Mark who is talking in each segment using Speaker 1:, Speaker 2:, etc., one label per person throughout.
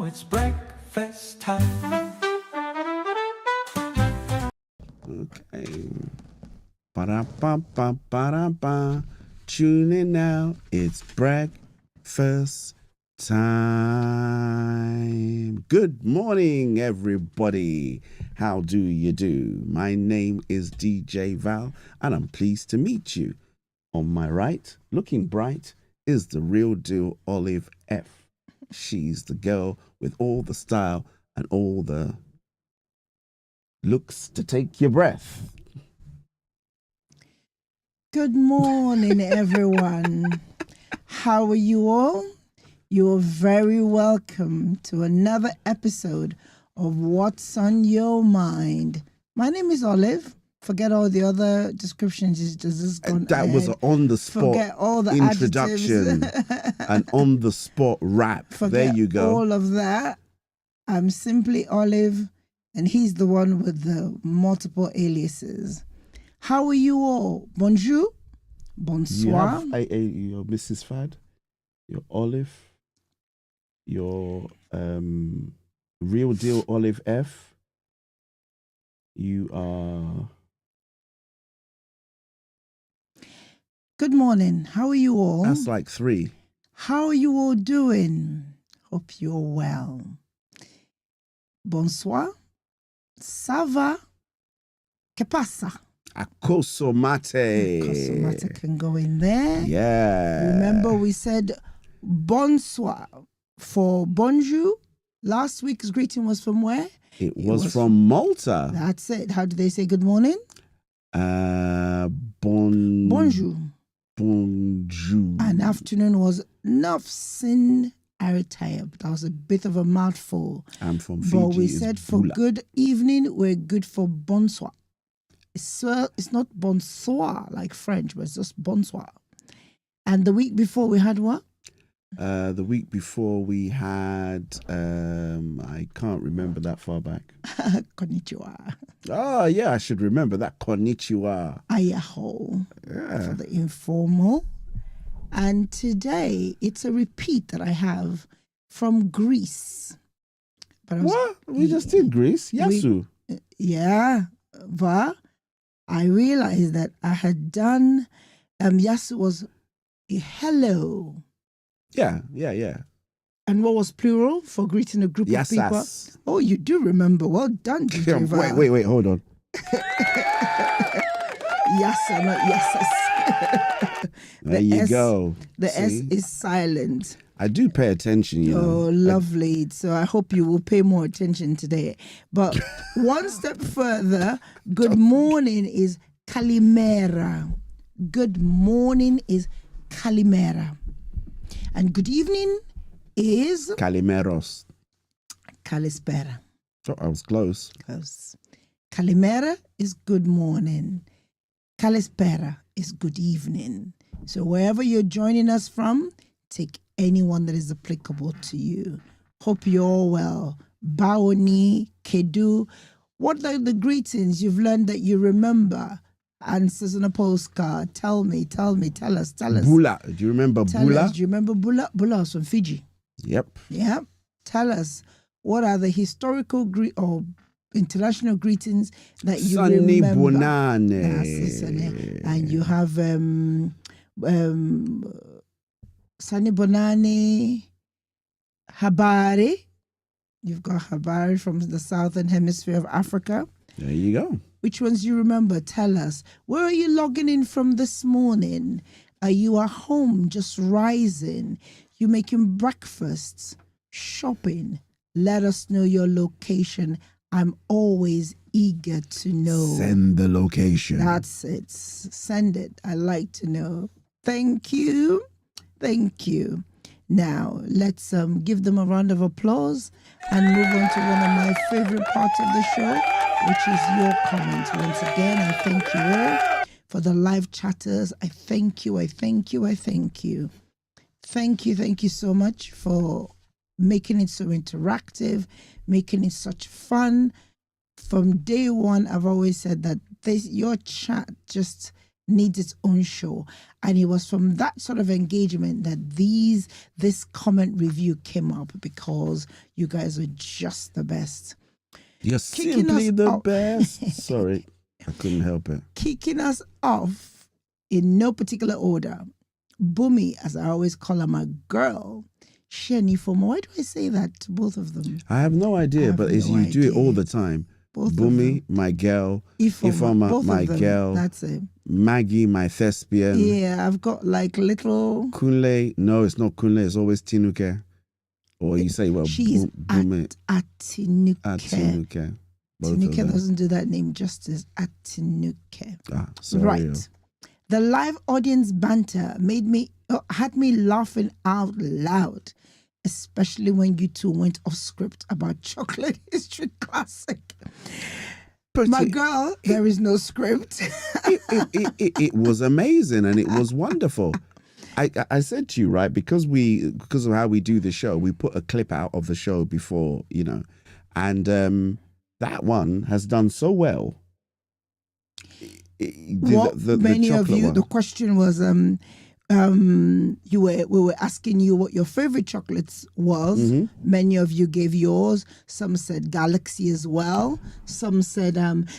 Speaker 1: it's breakfast time.
Speaker 2: Okay. Ba-da-ba-ba-ba-da-ba. Tune in now. It's breakfast time. Good morning, everybody. How do you do? My name is DJ Val, and I'm pleased to meet you. On my right, looking bright, is the real deal Olive F. She's the girl with all the style and all the looks to take your breath.
Speaker 3: Good morning, everyone. How are you all? You're very welcome to another episode of What's on Your Mind. My name is Olive. Forget all the other descriptions.
Speaker 2: That was an on-the-spot
Speaker 3: Forget all the
Speaker 2: introduction, an on-the-spot rap.
Speaker 3: Forget
Speaker 2: there you go.
Speaker 3: All of that. I'm simply Olive, and he's the one with the multiple aliases. How are you all? Bonjour, bonsoir.
Speaker 2: You have your Mrs. Fad, your Olive, your real deal Olive F. You are.
Speaker 3: Good morning. How are you all?
Speaker 2: That's like 3.
Speaker 3: How are you all doing? Hope you're well. Bonsoir. Ça va? Que pasa?
Speaker 2: Akosomate.
Speaker 3: Akosomate can go in there.
Speaker 2: Yeah.
Speaker 3: Remember we said bonsoir for bonjour. Last week's greeting was from where?
Speaker 2: It was from Malta.
Speaker 3: That's it. How do they say good morning? Bonjour.
Speaker 2: Bonjour.
Speaker 3: And afternoon was nafsin aritayab. That was a bit of a mouthful.
Speaker 2: I'm from Fiji.
Speaker 3: But we said for good evening, we're good for bonsoir. It's not bonsoir like French, but it's just bonsoir. And the week before we had what?
Speaker 2: The week before we had, I can't remember that far back.
Speaker 3: Konnichiwa.
Speaker 2: Oh, yeah, I should remember that. Konnichiwa.
Speaker 3: Ayaho.
Speaker 2: Yeah.
Speaker 3: For the informal. And today, it's a repeat that I have from Greece. But
Speaker 2: We just did Greece? Yasu.
Speaker 3: But I realized that I had done, Yasu was hello.
Speaker 2: Yeah.
Speaker 3: And what was plural for greeting a group of people? Oh, you do remember. Well done, DJ Val.
Speaker 2: Wait, hold on.
Speaker 3: Yasa, not yasas.
Speaker 2: There you go.
Speaker 3: The
Speaker 2: See?
Speaker 3: S is silent.
Speaker 2: I do pay attention, you know.
Speaker 3: Oh, lovely. So I hope you will pay more attention today. But one step further, good morning is Kalimera. Good morning is Kalimera. And good evening is
Speaker 2: Kalimeros.
Speaker 3: Kalispera.
Speaker 2: Oh, I was close.
Speaker 3: Close. Kalimera is good morning. Kalispera is good evening. So wherever you're joining us from, take anyone that is applicable to you. Hope you're all well. Baoni, Kedu. What are the greetings you've learned that you remember? Answers on a postcard. Tell us.
Speaker 2: Bula. Do you remember Bula?
Speaker 3: Do you remember Bula? Bula was from Fiji.
Speaker 2: Yep.
Speaker 3: Tell us, what are the historical or international greetings that you
Speaker 2: Sunny
Speaker 3: remember?
Speaker 2: Bonane.
Speaker 3: And you have Sunny Bonani, Habari. You've got Habari from the southern hemisphere of Africa.
Speaker 2: There you go.
Speaker 3: Which ones you remember? Tell us. Where are you logging in from this morning? Are you at home just rising? You making breakfasts? Shopping? Let us know your location. I'm always eager to know.
Speaker 2: Send the location.
Speaker 3: That's it. Send it. I like to know. Thank you. Now, let's give them a round of applause and move on to one of my favorite parts of the show, which is your comments. Once again, I thank you all for the live chatters. I thank you. Thank you so much for making it so interactive, making it such fun. From day one, I've always said that your chat just needs its own show. And it was from that sort of engagement that this comment review came up, because you guys are just the best.
Speaker 2: You're
Speaker 3: Kicking
Speaker 2: simply
Speaker 3: us
Speaker 2: the
Speaker 3: off.
Speaker 2: best. Sorry, I couldn't help it.
Speaker 3: Kicking us off in no particular order. Bumi, as I always call her, my girl. Shenifoma. Why do I say that to both of them?
Speaker 2: I have no idea, but as you do it all the time.
Speaker 3: Both
Speaker 2: Bumi, my girl. Ifoma,
Speaker 3: both
Speaker 2: my
Speaker 3: of them.
Speaker 2: girl.
Speaker 3: That's it.
Speaker 2: Maggie, my thespian.
Speaker 3: Yeah, I've got like little.
Speaker 2: Kunle, no, it's not Kunle. It's always Tinuke. Or you say, well,
Speaker 3: She's
Speaker 2: Bumi.
Speaker 3: Atinuke.
Speaker 2: Atinuke.
Speaker 3: Tinuke doesn't do that name justice. Atinuke.
Speaker 2: Sorry.
Speaker 3: Right. The live audience banter had me laughing out loud, especially when you two went off script about chocolate history classic.
Speaker 2: But
Speaker 3: My girl, there is no script.
Speaker 2: it was amazing and it was wonderful. I said to you, right, because of how we do the show, we put a clip out of the show before, and that one has done so well.
Speaker 3: Many of you, the question was, we were asking you what your favorite chocolates was.
Speaker 2: Mm-hmm.
Speaker 3: Many of you gave yours. Some said Galaxy as well. Some said,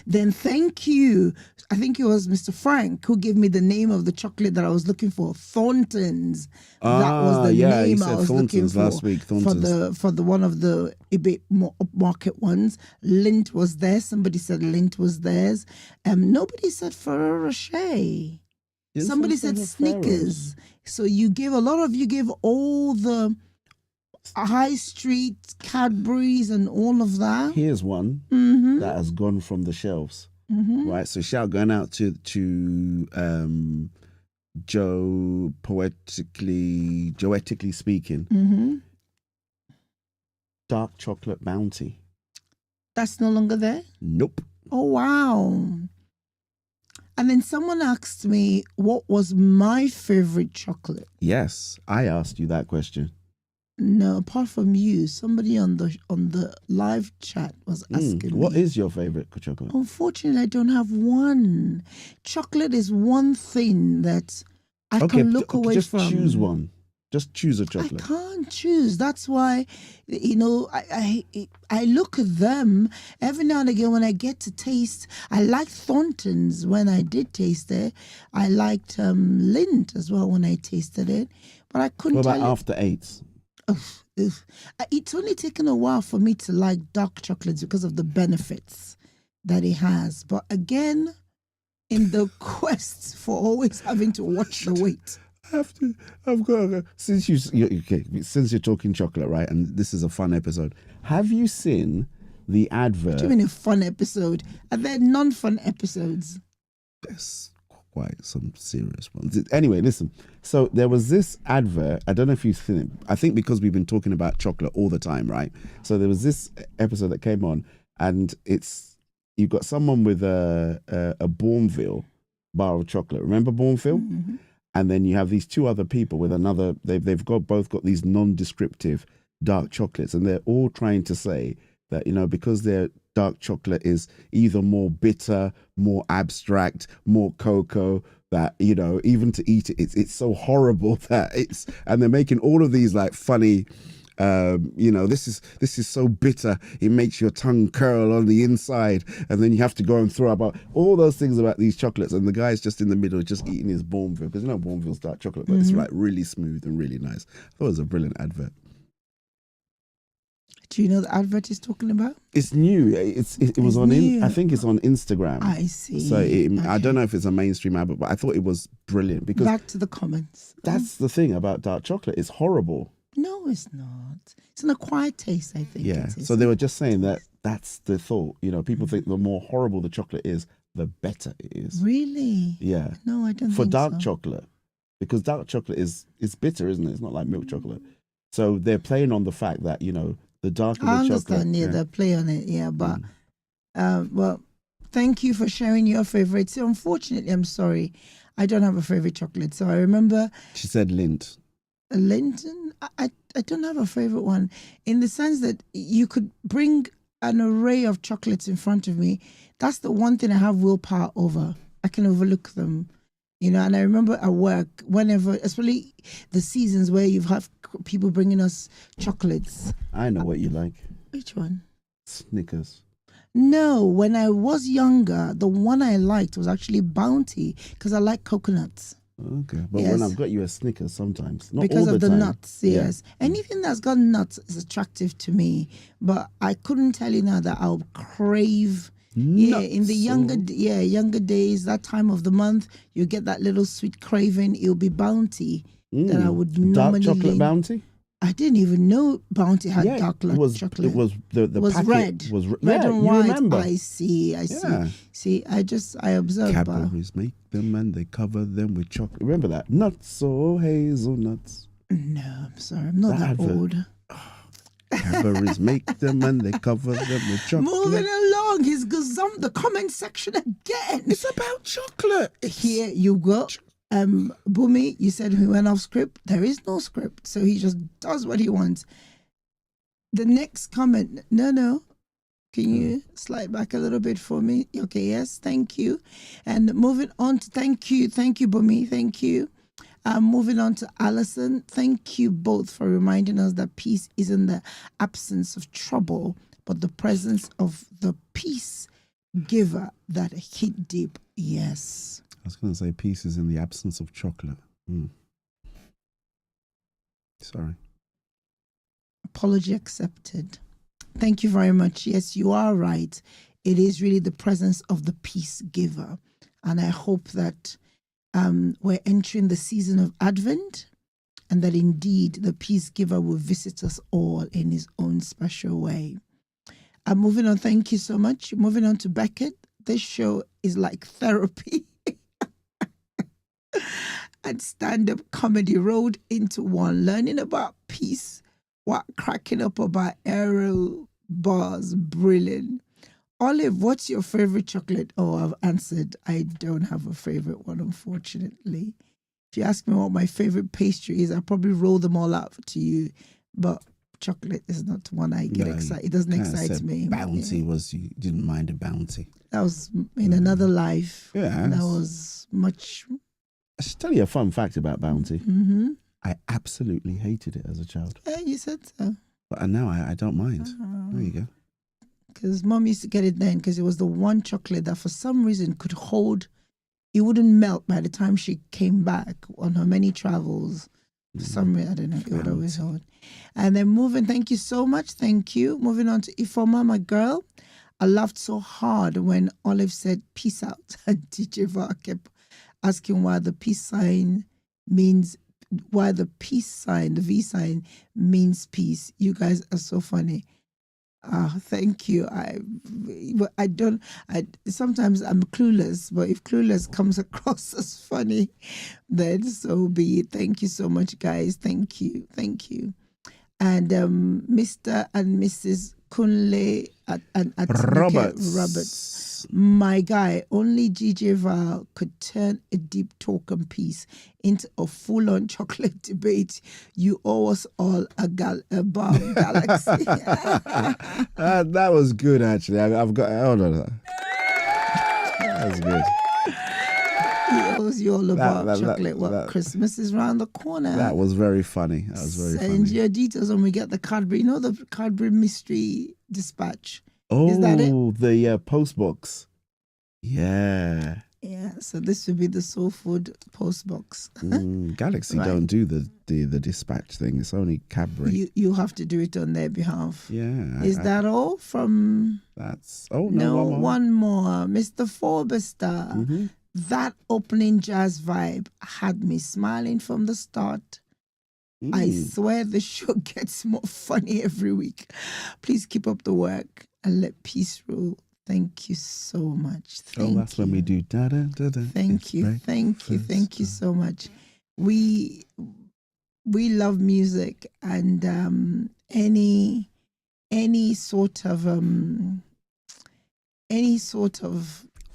Speaker 3: then thank you. I think it was Mr. Frank who gave me the name of the chocolate that I was looking for, Thornton's. That was the name I was looking for
Speaker 2: last week. Thornton's.
Speaker 3: for the one of the a bit more upmarket ones. Lint was there. Somebody said Lint was theirs. Nobody said Ferrero Rocher. Somebody said Snickers. So you gave all the high street Cadbury's and all of that.
Speaker 2: Here's one that has gone from the shelves. Right. So shout going out to Joe, poetically speaking. Dark chocolate bounty.
Speaker 3: That's no longer there?
Speaker 2: Nope.
Speaker 3: Oh wow. And then someone asked me what was my favorite chocolate.
Speaker 2: Yes, I asked you that question.
Speaker 3: No, apart from you, somebody on the live chat was asking
Speaker 2: what
Speaker 3: me.
Speaker 2: is your favorite chocolate?
Speaker 3: Unfortunately, I don't have one. Chocolate is one thing that I can look away from.
Speaker 2: Just choose one. Just choose a chocolate.
Speaker 3: I can't choose. That's why, I look at them every now and again when I get to taste. I liked Thornton's when I did taste it. I liked Lindt as well when I tasted it. But I couldn't.
Speaker 2: What about after 8s?
Speaker 3: It's only taken a while for me to like dark chocolates because of the benefits that it has. But again, in the quest for always having to watch the weight.
Speaker 2: I've got since you're talking chocolate, right? And this is a fun episode. Have you seen the advert?
Speaker 3: What do you mean a fun episode? Are there non-fun episodes?
Speaker 2: There's quite some serious ones. Anyway, listen. So there was this advert. I don't know if you've seen it. I think because we've been talking about chocolate all the time, right? So there was this episode that came on, and you've got someone with a Bournville bar of chocolate. Remember Bournville? Mm-hmm. And then you have these two other people with another. They've both got these non-descriptive dark chocolates, and they're all trying to say that because their dark chocolate is either more bitter, more abstract, more cocoa. That even to eat it, it's so horrible that it's. And they're making all of these like funny. This is so bitter, it makes your tongue curl on the inside, and then you have to go and throw about all those things about these chocolates, and the guy's just in the middle just eating his Bournville, because Bournville's dark chocolate, but it's like really smooth and really nice. I thought it was a brilliant advert.
Speaker 3: Do you know the advert he's talking about?
Speaker 2: It's new. It was on I think it's on Instagram.
Speaker 3: I see.
Speaker 2: So I don't know if it's a mainstream advert, but I thought it was brilliant, because
Speaker 3: back to the comments.
Speaker 2: That's the thing about dark chocolate. It's horrible.
Speaker 3: No, it's not. It's an acquired taste, I think.
Speaker 2: Yeah. So they were just saying that's the thought. People think the more horrible the chocolate is, the better it is.
Speaker 3: Really?
Speaker 2: Yeah.
Speaker 3: No, I don't think so.
Speaker 2: For dark chocolate. Because dark chocolate is bitter, isn't it? It's not like milk chocolate. So they're playing on the fact that, the darker the chocolate. I
Speaker 3: understand, they play on it, yeah. But, well, thank you for sharing your favorite. So unfortunately, I'm sorry, I don't have a favorite chocolate. So I remember.
Speaker 2: She said Lindt.
Speaker 3: Linton, I don't have a favorite one, in the sense that you could bring an array of chocolates in front of me. That's the one thing I have willpower over. I can overlook them. You know, and I remember at work, whenever, especially the seasons where you have people bringing us chocolates.
Speaker 2: I know what you like.
Speaker 3: Which one?
Speaker 2: Snickers.
Speaker 3: No, when I was younger, the one I liked was actually Bounty because I like coconuts.
Speaker 2: Okay, but
Speaker 3: Yes.
Speaker 2: when I've got you a Snickers sometimes, not
Speaker 3: Because
Speaker 2: all
Speaker 3: of the
Speaker 2: time.
Speaker 3: nuts, yes. Anything that's got nuts is attractive to me. But I couldn't tell you now that I'll crave. Yeah, in the younger days, that time of the month, you get that little sweet craving. It'll be Bounty that I would normally
Speaker 2: dark chocolate
Speaker 3: lean.
Speaker 2: Bounty.
Speaker 3: I didn't even know Bounty had dark chocolate.
Speaker 2: It was the
Speaker 3: was
Speaker 2: packet
Speaker 3: red.
Speaker 2: was
Speaker 3: Red
Speaker 2: yeah,
Speaker 3: and
Speaker 2: you
Speaker 3: white.
Speaker 2: remember?
Speaker 3: I see.
Speaker 2: Yeah.
Speaker 3: See, I observed.
Speaker 2: Cadbury's make them and they cover them with chocolate. Remember that? Nuts or hazelnuts.
Speaker 3: No, I'm sorry. I'm not that
Speaker 2: advert.
Speaker 3: old.
Speaker 2: Cadbury's make them and they cover them with chocolate.
Speaker 3: Moving along, he's gazumped the comment section again.
Speaker 2: It's about chocolate.
Speaker 3: Here you go. Bumi, you said he went off script. There is no script, so he just does what he wants. The next comment, no. Can you slide back a little bit for me? Okay, yes, thank you. And moving on to thank you, Bumi, thank you. Moving on to Alison, thank you both for reminding us that peace isn't the absence of trouble, but the presence of the peace giver that hit deep. Yes.
Speaker 2: I was going to say peace is in the absence of chocolate. Sorry.
Speaker 3: Apology accepted. Thank you very much. Yes, you are right. It is really the presence of the peace giver. And I hope that we're entering the season of Advent and that indeed the peace giver will visit us all in his own special way. Moving on, thank you so much. Moving on to Beckett. This show is like therapy. And stand-up comedy rolled into one, learning about peace while cracking up about aero bars. Brilliant. Olive, what's your favorite chocolate? Oh, I've answered. I don't have a favorite one, unfortunately. If you ask me what my favorite pastry is, I'll probably roll them all out to you. But chocolate is not one I get excited. It doesn't excite me.
Speaker 2: Bounty was, you didn't mind a Bounty.
Speaker 3: That was in another life.
Speaker 2: Yeah.
Speaker 3: That was much.
Speaker 2: I should tell you a fun fact about Bounty.
Speaker 3: Mm-hmm.
Speaker 2: I absolutely hated it as a child.
Speaker 3: Yeah, you said so.
Speaker 2: But now I don't mind. There you go.
Speaker 3: Because Mom used to get it then because it was the one chocolate that for some reason could hold. It wouldn't melt by the time she came back on her many travels. For some reason, I don't know, it would always hold. And then thank you so much. Thank you. Moving on to Ifo Mama Girl. I laughed so hard when Olive said peace out and DJ Val kept asking why the peace sign, the V sign means peace. You guys are so funny. Thank you. Sometimes I'm clueless, but if clueless comes across as funny, then so be it. Thank you so much, guys. Thank you. And Mr. and Mrs. Kunle and Roberts. My guy, only GJ Val could turn a deep talk and peace into a full-on chocolate debate. You owe us all a bomb galaxy.
Speaker 2: That was good, actually. I've got. Hold on. That was good.
Speaker 3: He owes you all a bomb chocolate. Christmas is round the corner.
Speaker 2: That was very funny.
Speaker 3: Send your details when we get the Cadbury. You know the Cadbury mystery dispatch.
Speaker 2: Oh,
Speaker 3: is that it?
Speaker 2: The post box. Yeah.
Speaker 3: Yeah, so this would be the soul food post box.
Speaker 2: Galaxy
Speaker 3: Right.
Speaker 2: don't do the dispatch thing. It's only Cadbury.
Speaker 3: You have to do it on their behalf.
Speaker 2: Yeah.
Speaker 3: Is that all from?
Speaker 2: That's no,
Speaker 3: one more. Mr. Forbester.
Speaker 2: Mm-hmm.
Speaker 3: That opening jazz vibe had me smiling from the start. I swear the show gets more funny every week. Please keep up the work and let peace rule. Thank you so much.
Speaker 2: That's when we do da da da da.
Speaker 3: Thank you so much. We love music and any sort of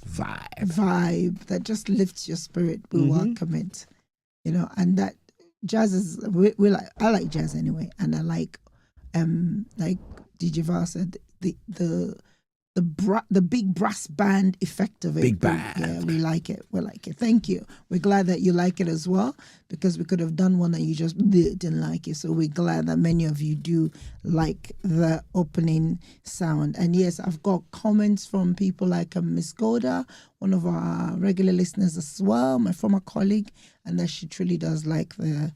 Speaker 3: vibe that just lifts your spirit. We welcome it, and that jazz is I like jazz anyway, and I like DJ Val said the the big brass band effect of it.
Speaker 2: Big band.
Speaker 3: Yeah, we like it. We like it. Thank you. We're glad that you like it as well, because we could have done one that you just didn't like it. So we're glad that many of you do like the opening sound. And yes, I've got comments from people like Miss Goda, one of our regular listeners as well, my former colleague, and that she truly does like the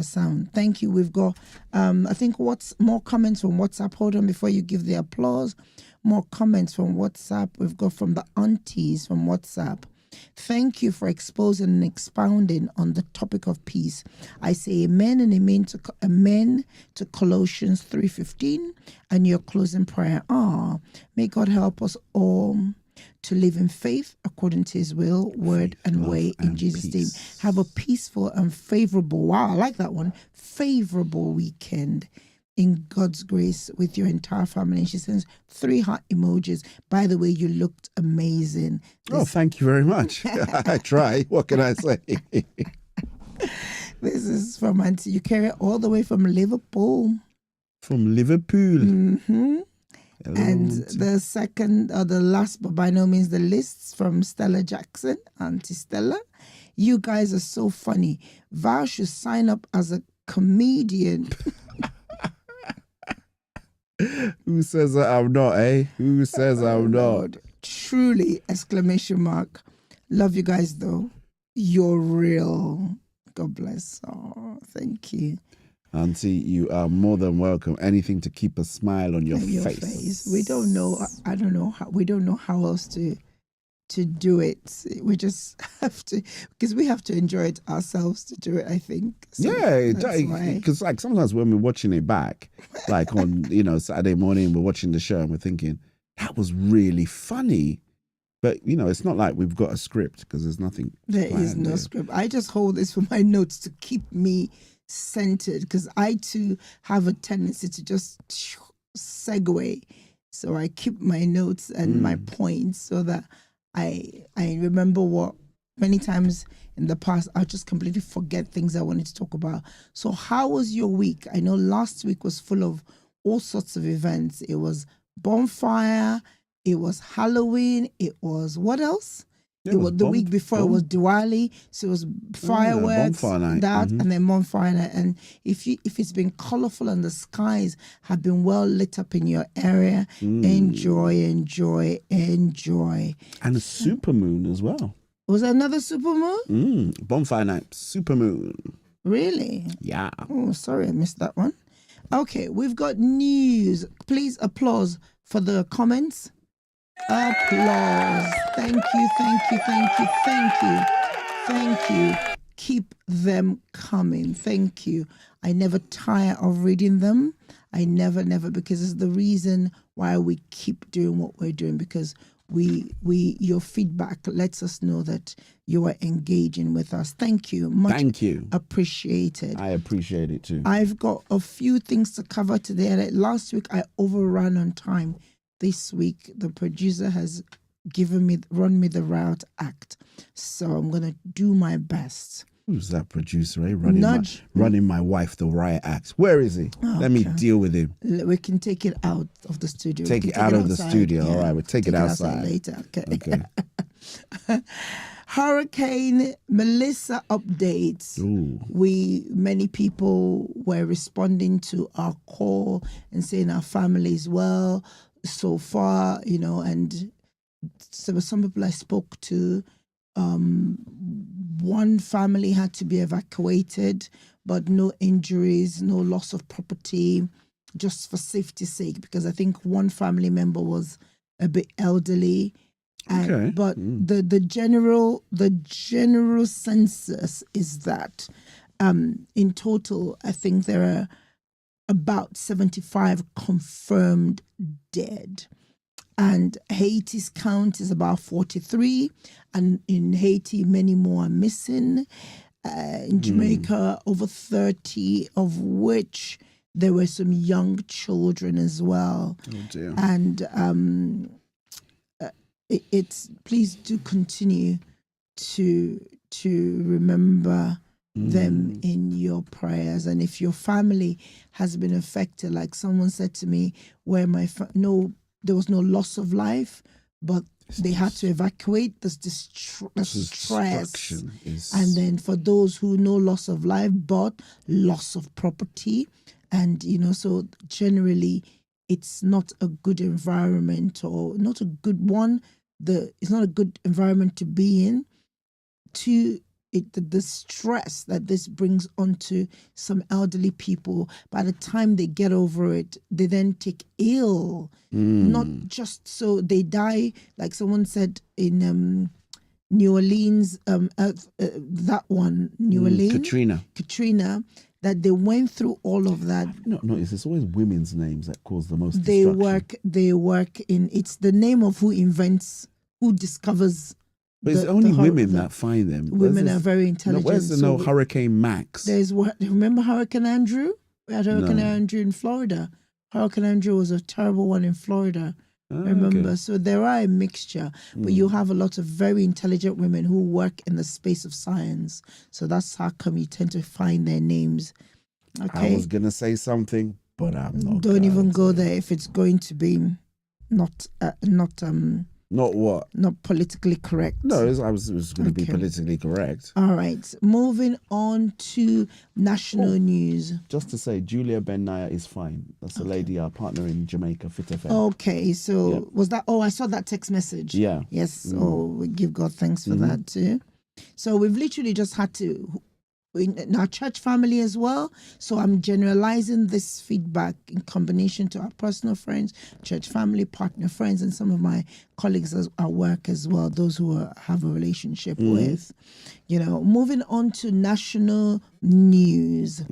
Speaker 3: sound. Thank you. We've got I think what's more comments from WhatsApp. Hold on before you give the applause. More comments from WhatsApp. We've got from the aunties from WhatsApp. Thank you for exposing and expounding on the topic of peace. I say amen and amen to Colossians 3:15 and your closing prayer. May God help us all to live in faith according to his will, word, and way in Jesus' name. Have a peaceful and favorable, wow, I like that one, favorable weekend in God's grace with your entire family. And she sends 3 heart emojis. By the way, you looked amazing.
Speaker 2: Thank you very much. I try. What can I say?
Speaker 3: This is from Auntie. You carry it all the way from Liverpool.
Speaker 2: From Liverpool.
Speaker 3: Mm-hmm.
Speaker 2: Hello,
Speaker 3: And
Speaker 2: Auntie.
Speaker 3: the second, or the last, but by no means the least, from Stella Jackson, Auntie Stella. You guys are so funny. Val should sign up as a comedian.
Speaker 2: Who says that I'm not, eh? Who says I'm not?
Speaker 3: Lord. Truly, exclamation mark. Love you guys, though. You're real. God bless. Oh, thank you.
Speaker 2: Auntie, you are more than welcome. Anything to keep a smile on your face.
Speaker 3: We don't know. I don't know how. We don't know how else to do it. We just have to, because we have to enjoy it ourselves to do it, I think. So
Speaker 2: Yeah,
Speaker 3: that's why.
Speaker 2: because like sometimes when we're watching it back, like on Saturday morning, we're watching the show and we're thinking that was really funny, but it's not like we've got a script because there's nothing.
Speaker 3: There is
Speaker 2: planned
Speaker 3: no
Speaker 2: there.
Speaker 3: script. I just hold this for my notes to keep me centered, because I too have a tendency to just segue. So I keep my notes and my points so that I remember what many times in the past I'll just completely forget things I wanted to talk about. So how was your week? I know last week was full of all sorts of events. It was bonfire, it was Halloween, it was what else?
Speaker 2: Yeah,
Speaker 3: It was the week before it was Diwali, so it was fireworks,
Speaker 2: bonfire night.
Speaker 3: and then bonfire night. And if it's been colorful and the skies have been well lit up in your area, enjoy.
Speaker 2: And a supermoon as well.
Speaker 3: Was there another supermoon?
Speaker 2: Bonfire night, supermoon.
Speaker 3: Really?
Speaker 2: Yeah.
Speaker 3: Oh, sorry, I missed that one. Okay, we've got news. Please applause for the comments. Applause. Thank you. Keep them coming. Thank you. I never tire of reading them. I never, because it's the reason why we keep doing what we're doing, because your feedback lets us know that you are engaging with us. Thank you.
Speaker 2: Thank you.
Speaker 3: Appreciated.
Speaker 2: I appreciate it too.
Speaker 3: I've got a few things to cover today. Like last week, I overran on time. This week, the producer has run me the riot act. So I'm going to do my best.
Speaker 2: Who's that producer, eh? Running my wife the riot act. Where is he? Let me deal with him.
Speaker 3: We can take it out of the studio.
Speaker 2: Take it out of the studio. Yeah. All right, we'll take it outside
Speaker 3: later.
Speaker 2: Okay.
Speaker 3: Hurricane Melissa updates.
Speaker 2: Ooh.
Speaker 3: Many people were responding to our call and saying our family is well so far, and so some people I spoke to, one family had to be evacuated, but no injuries, no loss of property, just for safety's sake, because I think one family member was a bit elderly.
Speaker 2: Okay.
Speaker 3: But the general census is that in total, I think there are about 75 confirmed dead. And Haiti's count is about 43. And in Haiti, many more are missing. In Jamaica, over 30, of which there were some young children as well.
Speaker 2: Oh dear.
Speaker 3: And please do continue to remember them in your prayers. And if your family has been affected, like someone said to me, where no there was no loss of life, but they had to evacuate. There's the stress,
Speaker 2: Destruction is...
Speaker 3: and then for those who no loss of life but loss of property, and so generally it's not a good environment, or not a good one. It's not a good environment to be in. The stress that this brings onto some elderly people, by the time they get over it, they then take ill. Not just so they die, like someone said in New Orleans, that one, New Orleans, Katrina, that they went through all of that.
Speaker 2: It's always women's names that cause the most destruction.
Speaker 3: They work in, it's the name of who discovers.
Speaker 2: But it's only women that find them.
Speaker 3: Women are very intelligent.
Speaker 2: Where's the Hurricane Max?
Speaker 3: Remember Hurricane Andrew? We had Hurricane Andrew in Florida. Hurricane Andrew was a terrible one in Florida. Remember? Okay. So there are a mixture, but you have a lot of very intelligent women who work in the space of science. So that's how come you tend to find their names. Okay.
Speaker 2: I was going to say something, but I'm not.
Speaker 3: Don't even go there if it's going to be not what? Not politically correct.
Speaker 2: No, I was going to be politically correct.
Speaker 3: All right. Moving on to national news.
Speaker 2: Just to say, Julia Ben-Naya is fine. That's a lady, our partner in Jamaica, Fit FM.
Speaker 3: Okay. So was that... Oh, I saw that text message.
Speaker 2: Yeah.
Speaker 3: Yes. Oh, we give God thanks for that too. So we've literally just had to... in our church family as well. So I'm generalizing this feedback in combination to our personal friends, church family, partner friends, and some of my colleagues at work as well, those who have a relationship with. Moving on to national news.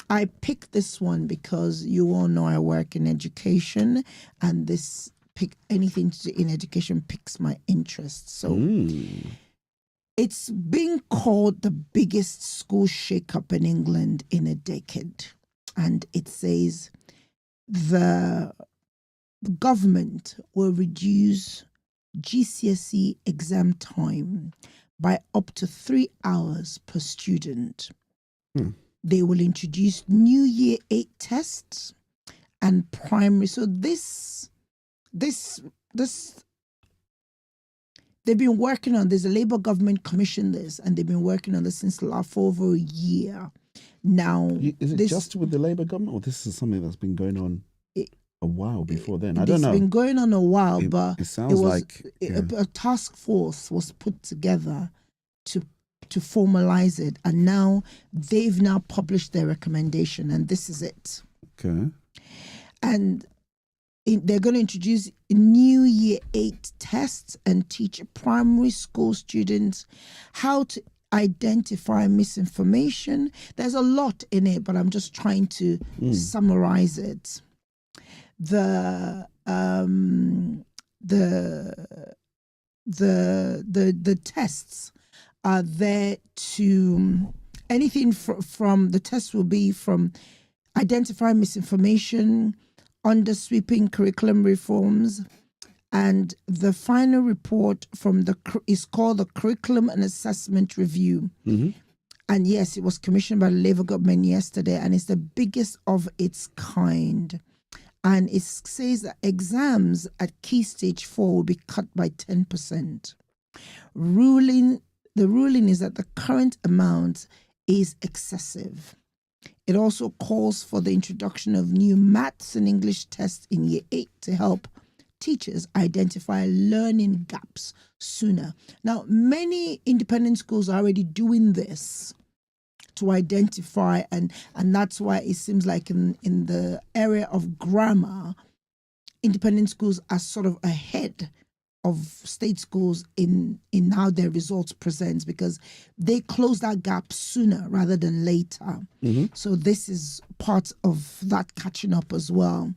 Speaker 3: I picked this one because you all know I work in education, and anything to do in education piques my interest. So it's being called the biggest school shake-up in England in a decade. And it says the government will reduce GCSE exam time by up to 3 hours per student. They will introduce new year 8 tests and primary. So this they've been working on this. The Labour government commissioned this, and they've been working on this for over a year now.
Speaker 2: Is it just with the Labour government, or this is something that's been going on a while before then? I don't know.
Speaker 3: It's been going on a while, but
Speaker 2: it sounds like
Speaker 3: a task force was put together to formalize it, and now they've published their recommendation, and this is it.
Speaker 2: Okay.
Speaker 3: And they're going to introduce new year 8 tests and teach primary school students how to identify misinformation. There's a lot in it, but I'm just trying to summarize it. The tests are there to anything from the tests will be from identify misinformation, under sweeping curriculum reforms, and the final report is called the Curriculum and Assessment Review. And yes, it was commissioned by the Labour government yesterday, and it's the biggest of its kind. And it says that exams at Key Stage 4 will be cut by 10%. The ruling is that the current amount is excessive. It also calls for the introduction of new maths and English tests in Year 8 to help teachers identify learning gaps sooner. Now, many independent schools are already doing this to identify, and that's why it seems like in the area of grammar, independent schools are sort of ahead of state schools in how their results present, because they close that gap sooner rather than later. So this is part of that catching up as well.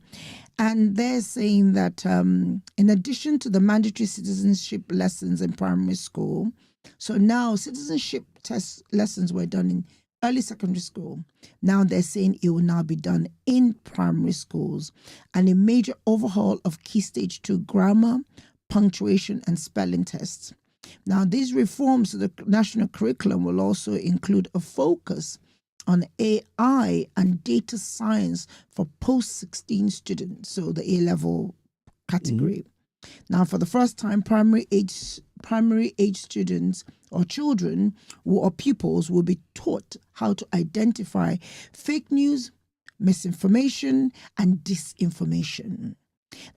Speaker 3: And they're saying that in addition to the mandatory citizenship lessons in primary school, so now citizenship test lessons were done in early secondary school. Now they're saying it will now be done in primary schools, and a major overhaul of Key Stage 2 grammar, punctuation and spelling tests. Now, these reforms to the national curriculum will also include a focus on AI and data science for post-16 students, so the A-level category. Now, for the first time, primary age students or children or pupils will be taught how to identify fake news, misinformation, and disinformation.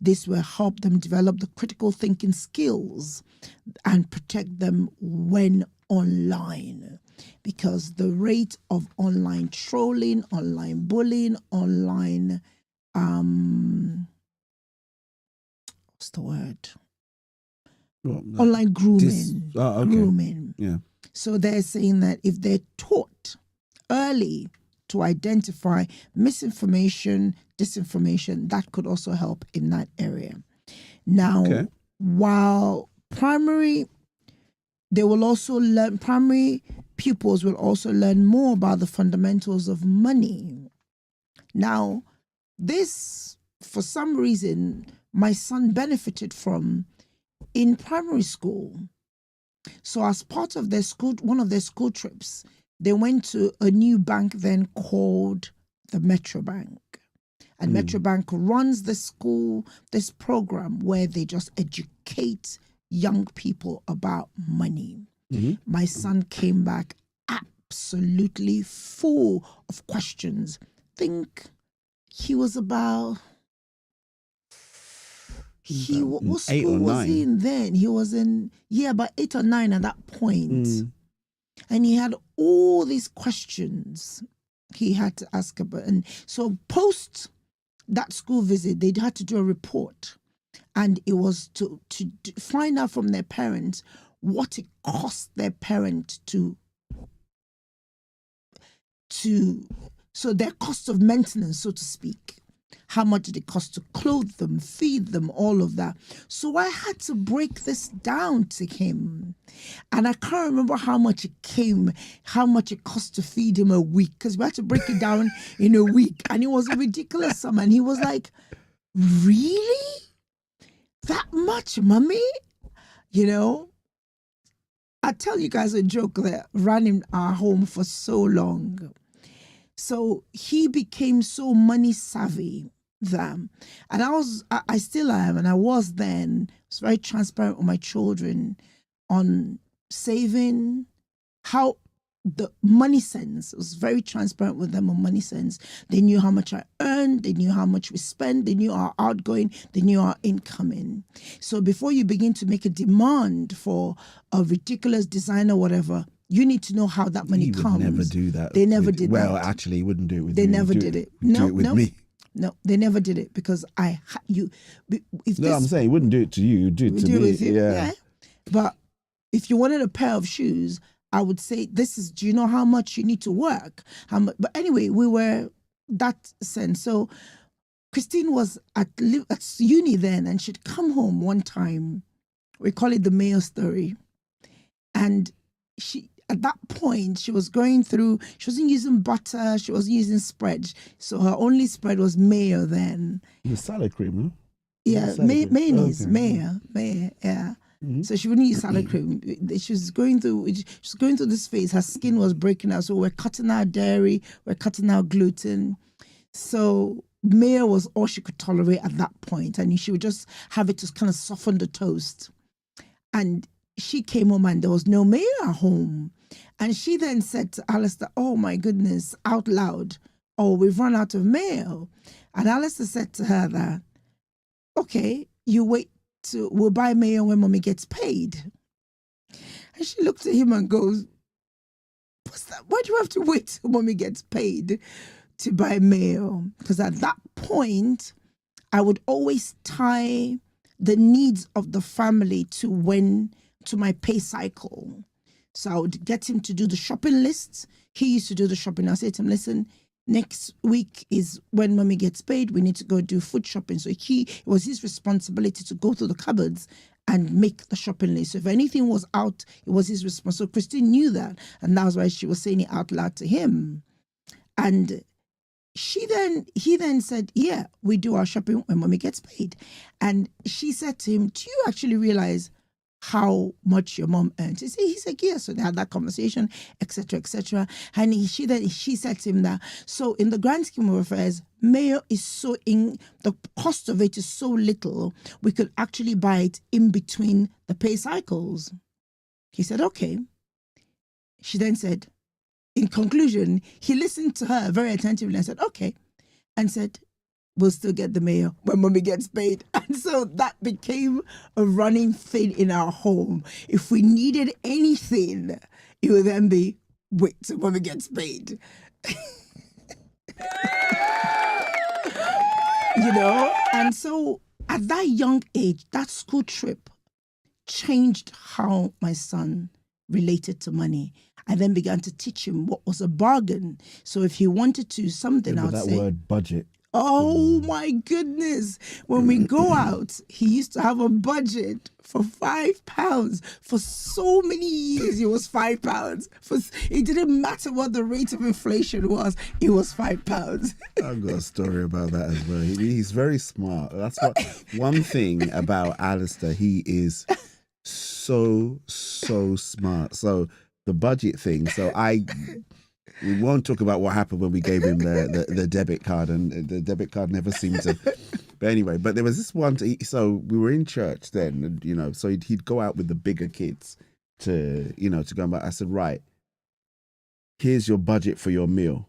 Speaker 3: This will help them develop the critical thinking skills and protect them when online, because the rate of online trolling, online bullying, online what's the word? Online grooming. Grooming.
Speaker 2: Yeah.
Speaker 3: So they're saying that if they're taught early to identify misinformation, disinformation, that could also help in that area. Now, while primary pupils will also learn more about the fundamentals of money. Now, this, for some reason, my son benefited from in primary school. So as part of their school, one of their school trips, they went to a new bank then called the Metro Bank. And Metro Bank runs this program where they just educate young people about money. My son came back absolutely full of questions. Think he was about... what school was he in then? He was in, about 8 or 9 at that point. And he had all these questions he had to ask about. And so post that school visit, they had to do a report. And it was to find out from their parents what it cost their parent so their cost of maintenance, so to speak. How much did it cost to clothe them, feed them, all of that? So I had to break this down to him. And I can't remember how much it cost to feed him a week, because we had to break it down in a week. And it was a ridiculous sum. And he was like, really? That much, mommy? You know? I'll tell you guys a joke that ran in our home for so long. So he became so money savvy then. And I still am, and I was then. I was very transparent with my children on saving, how the money sense. I was very transparent with them on money sense. They knew how much I earned. They knew how much we spent. They knew our outgoing. They knew our incoming. So before you begin to make a demand for a ridiculous design or whatever, you need to know how that money comes.
Speaker 2: Would never do that.
Speaker 3: They never did that.
Speaker 2: Well, actually, he wouldn't do it with
Speaker 3: They
Speaker 2: you.
Speaker 3: never did it.
Speaker 2: Do it with me.
Speaker 3: No, they never did it, because I'm
Speaker 2: saying he wouldn't do it to you. He'd do it to me.
Speaker 3: With him, yeah. But if you wanted a pair of shoes, I would say, do you know how much you need to work? How much? But anyway, we were that sense. So Christine was at uni then, and she'd come home one time. We call it the Mayo story. And at that point, she was going through, she wasn't using butter, she wasn't using spread. So her only spread was mayo then.
Speaker 2: The salad cream, huh?
Speaker 3: Yeah, mayonnaise, mayo, yeah. So she wouldn't use salad cream. She was going through this phase. Her skin was breaking out. So we're cutting out dairy, we're cutting out gluten. So mayo was all she could tolerate at that point. And she would just have it to kind of soften the toast. And she came home and there was no mayo at home. And she then said to Alistair, oh my goodness, out loud, oh, we've run out of mayo. And Alistair said to her that, okay, you wait we'll buy mayo when mommy gets paid. And she looked at him and goes, what's that? Why do you have to wait till mommy gets paid to buy mayo? Because at that point, I would always tie the needs of the family to my pay cycle. So I would get him to do the shopping lists. He used to do the shopping. I said to him, listen, next week is when mommy gets paid. We need to go do food shopping. So it was his responsibility to go through the cupboards and make the shopping list. So if anything was out, it was his responsibility. So Christine knew that. And that was why she was saying it out loud to him. And he then said, yeah, we do our shopping when mommy gets paid. And she said to him, do you actually realize how much your mom earns. He's like, yeah. So they had that conversation, etc., etc. And she said to him that, so in the grand scheme of affairs, mayo is the cost of it is so little, we could actually buy it in between the pay cycles. He said, okay. She then said, in conclusion, he listened to her very attentively and said, okay, and said, we'll still get the mayo when mommy gets paid. And so that became a running thing in our home. If we needed anything, it would then be, wait till mommy gets paid. And so at that young age, that school trip changed how my son related to money. I then began to teach him what was a bargain. So if he wanted to something, I would say,
Speaker 2: word budget.
Speaker 3: Oh my goodness. When we go out, he used to have a budget for £5. For so many years, it was £5. It didn't matter what the rate of inflation was, it was £5.
Speaker 2: I've got a story about that as well. He's very smart. That's one thing about Alistair. He is so smart. So the budget thing. So we won't talk about what happened when we gave him the debit card, and the debit card never seemed to. But anyway, there was this one. So we were in church then, and so he'd go out with the bigger kids to go back. I said, right, here's your budget for your meal.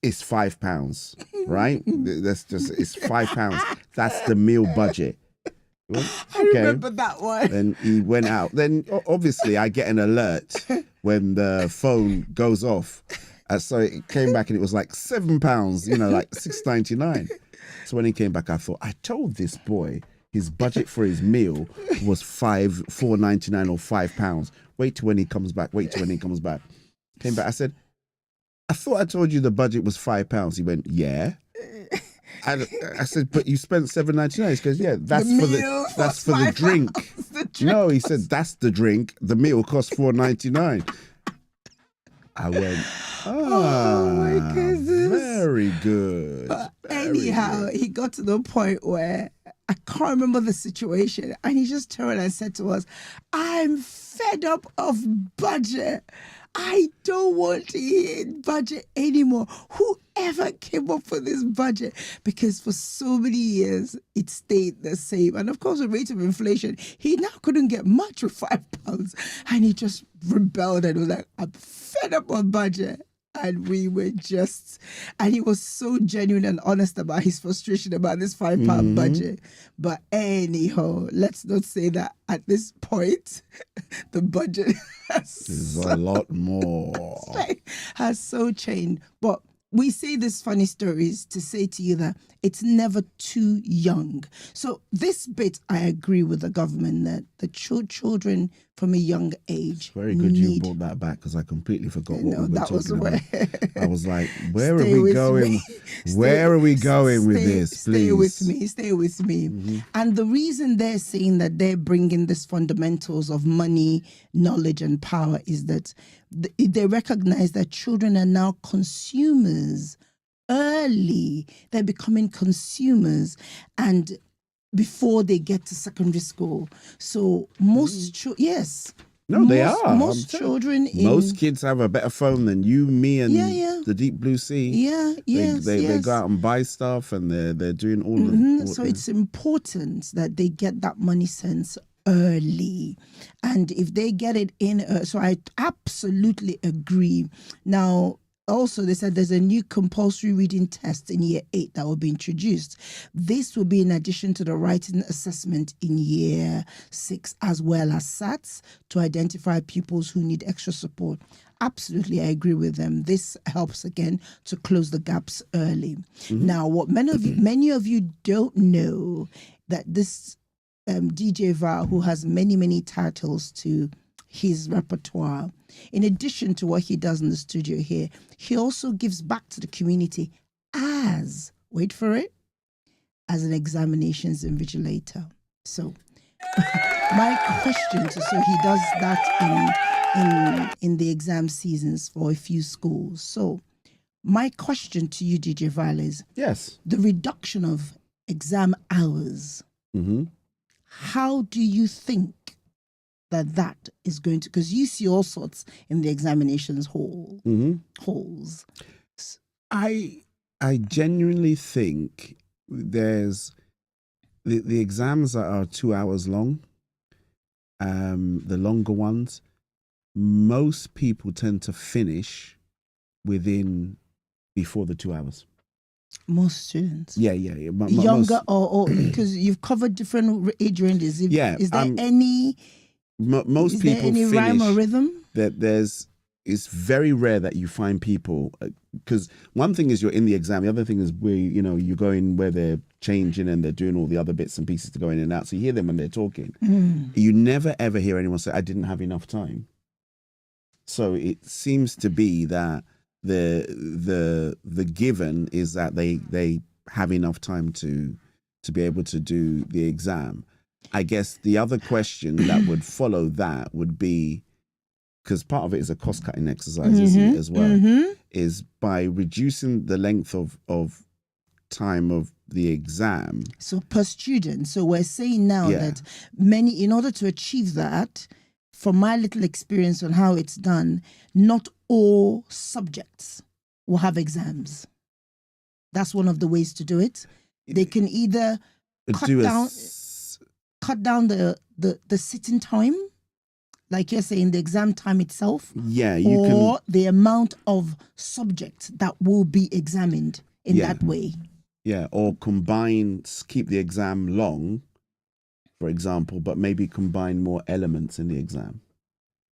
Speaker 2: It's £5, right? It's £5. That's the meal budget. Okay.
Speaker 3: I remember that one.
Speaker 2: Then he went out. Then obviously I get an alert when the phone goes off. So it came back and it was like £7, like £6.99. So when he came back, I thought, I told this boy his budget for his meal was £4.99 or £5. Wait till when he comes back. Came back. I said, I thought I told you the budget was £5. He went, yeah. I said, but you spent $7.99. He goes, yeah, that's for the drink. No, he said, that's the drink. The meal cost $4.99. I went,
Speaker 3: oh my goodness,
Speaker 2: very good.
Speaker 3: But anyhow, he got to the point where I can't remember the situation, and he just turned and said to us, I'm fed up of budget. I don't want to hear budget anymore. Whoever came up with this budget? Because for so many years, it stayed the same. And of course, the rate of inflation, he now couldn't get much with £5. And he just rebelled and was like, I'm fed up on budget. And we were and he was so genuine and honest about his frustration about this £5 budget. But anyhow, let's not say that at this point, the budget
Speaker 2: is a lot more.
Speaker 3: Has so changed. But we say these funny stories to say to you that it's never too young. So this bit, I agree with the government that the children from a young age.
Speaker 2: Very good you brought that back, because I completely forgot what we were talking about. I was like, where are we going? Where are we going with this? Please.
Speaker 3: Stay with me. Mm-hmm. And the reason they're saying that they're bringing this fundamentals of money, knowledge and power is that they recognize that children are now consumers early. They're becoming consumers and before they get to secondary school. So most yes.
Speaker 2: No, they are.
Speaker 3: Most children
Speaker 2: most kids have a better phone than you, me, and the deep blue sea.
Speaker 3: Yeah,
Speaker 2: they go out and buy stuff, and they're doing all
Speaker 3: so it's important that they get that money sense early, and if they get it in so I absolutely agree. Now also, they said there's a new compulsory reading test in year 8 that will be introduced. This will be in addition to the writing assessment in year 6, as well as SATs, to identify pupils who need extra support. Absolutely, I agree with them. This helps, again, to close the gaps early. Mm-hmm. Now, what many of you don't know, that this DJ Val, who has many, many titles to his repertoire, in addition to what he does in the studio here, he also gives back to the community as, wait for it, as an examinations invigilator. So my question so he does that in the exam seasons for a few schools. So my question to you, DJ Val, is
Speaker 2: yes,
Speaker 3: the reduction of exam hours. Mm-hmm. How do you think that is going to, because you see all sorts in the examinations halls.
Speaker 2: I genuinely think there's the exams that are 2 hours long, the longer ones, most people tend to finish before the 2 hours.
Speaker 3: Most students.
Speaker 2: Yeah.
Speaker 3: Younger or because you've covered different age ranges. Is there any?
Speaker 2: Most
Speaker 3: is
Speaker 2: people
Speaker 3: there any
Speaker 2: finish.
Speaker 3: rhyme or rhythm?
Speaker 2: It's very rare that you find people, because one thing is you're in the exam, the other thing is where you're going where they're changing and they're doing all the other bits and pieces to go in and out. So you hear them when they're talking. You never ever hear anyone say, "I didn't have enough time." So it seems to be that the given is that they have enough time to be able to do the exam. I guess the other question that would follow that would be, because part of it is a cost-cutting exercise, isn't it, as well, is by reducing the length of time of the exam.
Speaker 3: So per student. So we're saying now that in order to achieve that, from my little experience on how it's done, not all subjects will have exams. That's one of the ways to do it. They can either cut down the sitting time, like you're saying, the exam time itself, or the amount of subjects that will be examined in that way.
Speaker 2: Yeah, or keep the exam long, for example, but maybe combine more elements in the exam.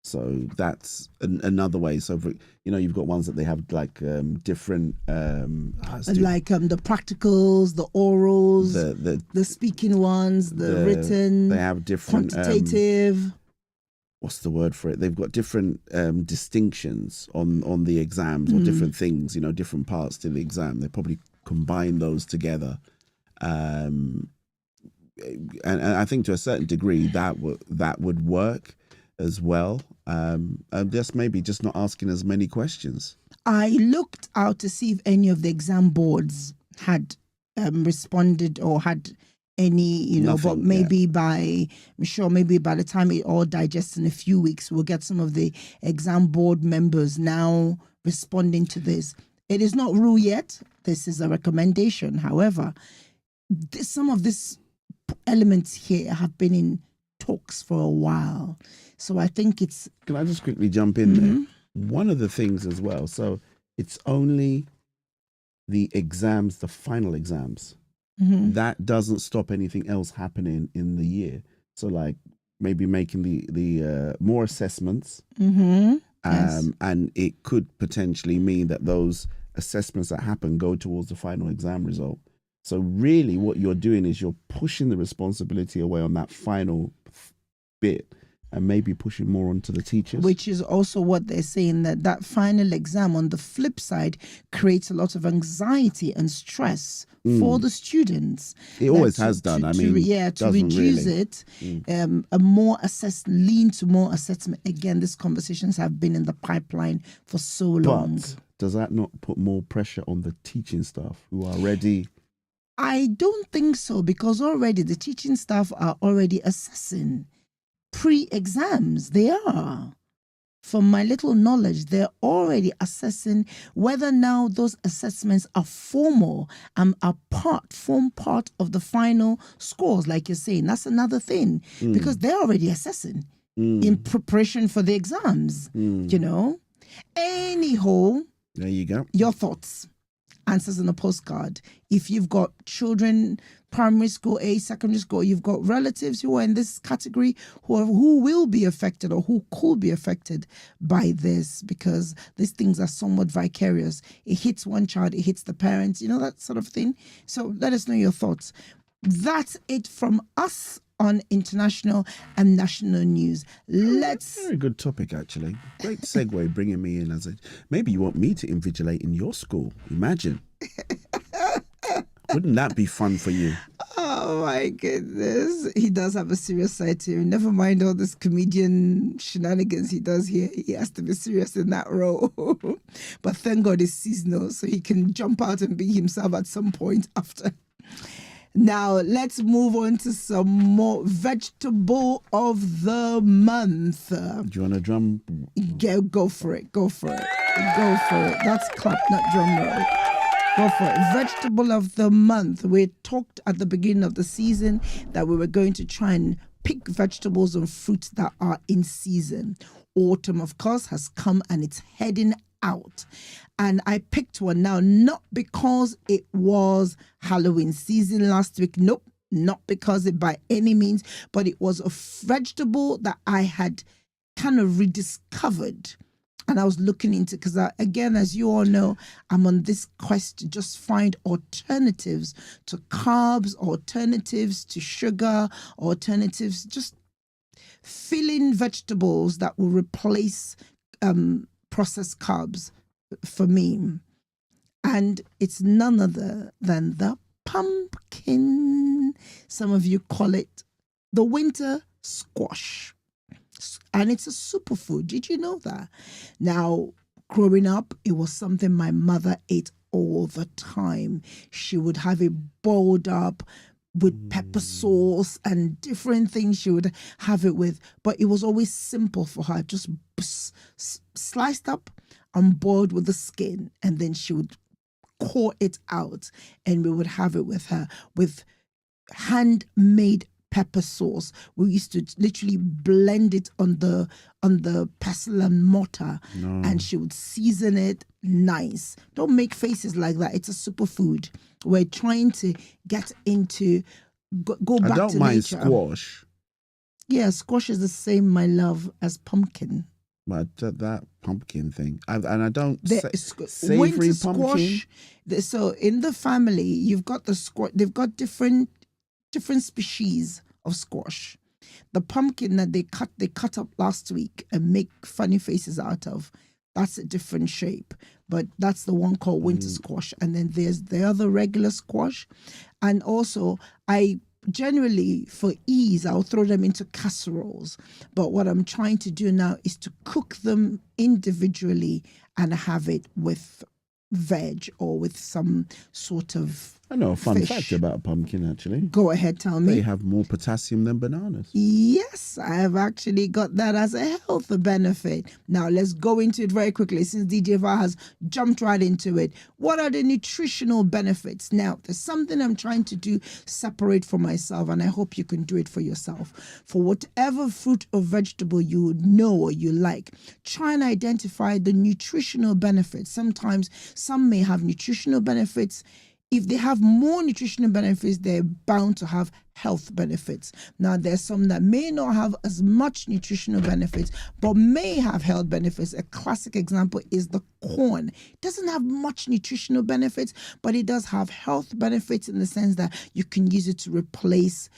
Speaker 2: So that's another way. So you've got ones that they have like different,
Speaker 3: like the practicals, the orals, the speaking ones, the written.
Speaker 2: They have different
Speaker 3: quantitative.
Speaker 2: What's the word for it? They've got different distinctions on the exams, or different things, different parts to the exam. They probably combine those together. And I think to a certain degree that would work as well. Just not asking as many questions.
Speaker 3: I looked out to see if any of the exam boards had responded or had any,
Speaker 2: Nothing,
Speaker 3: but maybe by the time it all digests in a few weeks, we'll get some of the exam board members now responding to this. It is not rule yet. This is a recommendation. However, some of these elements here have been in talks for a while. So I think it's...
Speaker 2: Can I just quickly jump in there? One of the things as well, so it's only the exams, the final exams. That doesn't stop anything else happening in the year. So like maybe making the more assessments.
Speaker 3: Yes.
Speaker 2: And it could potentially mean that those assessments that happen go towards the final exam result. So really what you're doing is you're pushing the responsibility away on that final bit and maybe pushing more onto the teachers.
Speaker 3: Which is also what they're saying, that final exam on the flip side creates a lot of anxiety and stress for the students.
Speaker 2: It always has done.
Speaker 3: To reduce it, lean to more assessment. Again, these conversations have been in the pipeline for so long.
Speaker 2: But does that not put more pressure on the teaching staff who are ready?
Speaker 3: I don't think so, because already the teaching staff are already assessing pre-exams. They are. From my little knowledge, they're already assessing whether now those assessments are formal and form part of the final scores, like you're saying. That's another thing, because they're already assessing in preparation for the exams, Anyhow,
Speaker 2: there you go.
Speaker 3: Your thoughts. Answers on a postcard. If you've got children, primary school age, secondary school, you've got relatives who are in this category who will be affected or who could be affected by this, because these things are somewhat vicarious. It hits one child, it hits the parents, that sort of thing. So let us know your thoughts. That's it from us on international and national news.
Speaker 2: Very good topic, actually. Great segue bringing me in maybe you want me to invigilate in your school. Imagine. Wouldn't that be fun for you?
Speaker 3: Oh my goodness. He does have a serious side to him. Never mind all this comedian shenanigans he does here. He has to be serious in that role. But thank God it's seasonal, so he can jump out and be himself at some point after. Now let's move on to some more vegetable of the month.
Speaker 2: Do you want a drum?
Speaker 3: Go for it. Go for it. Go for it. That's clap, not drum roll. Go for it. Vegetable of the month. We talked at the beginning of the season that we were going to try and pick vegetables and fruits that are in season. Autumn, of course, has come and it's heading out. And I picked one now, not because it was Halloween season last week. Nope. Not because it by any means, but it was a vegetable that I had kind of rediscovered. And I was looking into, because again, as you all know, I'm on this quest to just find alternatives to carbs, alternatives to sugar, alternatives, just filling vegetables that will replace processed carbs for me. And it's none other than the pumpkin. Some of you call it the winter squash. And it's a superfood. Did you know that? Now, growing up, it was something my mother ate all the time. She would have it boiled up with pepper sauce and different things she would have it with. But it was always simple for her. Just sliced up and boiled with the skin. And then she would core it out. And we would have it with her with handmade pepper sauce. We used to literally blend it on the pestle and mortar, and she would season it nice. Don't make faces like that. It's a superfood. We're trying to get into go back to nature. I
Speaker 2: don't mind squash.
Speaker 3: Yeah, squash is the same, my love, as pumpkin.
Speaker 2: But that pumpkin thing, and I don't
Speaker 3: savory
Speaker 2: pumpkin.
Speaker 3: Squash. So in the family, you've got the squash. They've got different species of squash. The pumpkin that they cut up last week and make funny faces out of, that's a different shape, but that's the one called winter squash. And then there's the other regular squash. And also, I generally, for ease, I'll throw them into casseroles. But what I'm trying to do now is to cook them individually and have it with veg or with some sort of
Speaker 2: I know a fun
Speaker 3: fish.
Speaker 2: fact about pumpkin, actually.
Speaker 3: Go ahead, tell me.
Speaker 2: They have more potassium than bananas.
Speaker 3: Yes, I have actually got that as a health benefit. Now, let's go into it very quickly since DJ Val has jumped right into it. What are the nutritional benefits? Now, there's something I'm trying to do separate for myself, and I hope you can do it for yourself. For whatever fruit or vegetable you know or you like, try and identify the nutritional benefits. Sometimes some may have nutritional benefits. If they have more nutritional benefits, they're bound to have health benefits. Now, there's some that may not have as much nutritional benefits, but may have health benefits. A classic example is the corn. It doesn't have much nutritional benefits, but it does have health benefits in the sense that you can use it to replace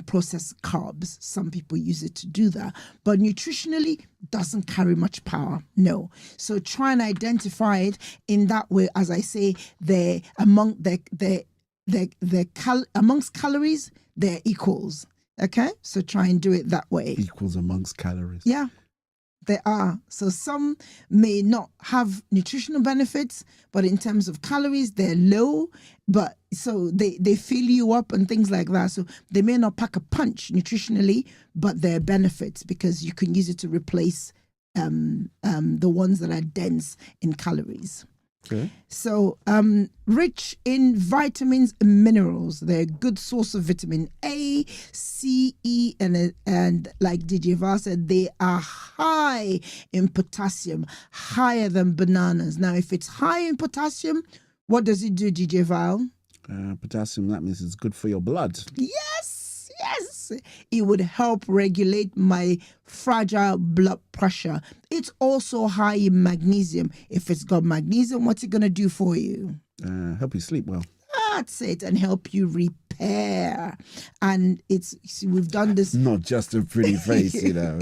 Speaker 3: processed carbs. Some people use it to do that, but nutritionally doesn't carry much power. No. So try and identify it in that way. As I say, amongst calories, they're equals. Okay, so try and do it that way.
Speaker 2: Equals amongst calories.
Speaker 3: Yeah. They are. So some may not have nutritional benefits, but in terms of calories, they're low. But so they fill you up and things like that. So they may not pack a punch nutritionally, but they're benefits because you can use it to replace the ones that are dense in calories.
Speaker 2: Okay.
Speaker 3: So, rich in vitamins and minerals. They're a good source of vitamin A, C, E, and like DJ Val said, they are high in potassium, higher than bananas. Now, if it's high in potassium, what does it do, DJ Val?
Speaker 2: Potassium, that means it's good for your blood.
Speaker 3: Yes. It would help regulate my fragile blood pressure. It's also high in magnesium. If it's got magnesium, what's it going to do for you?
Speaker 2: Help you sleep well.
Speaker 3: That's it, and help you repair. And we've done this.
Speaker 2: Not just a pretty face, you know.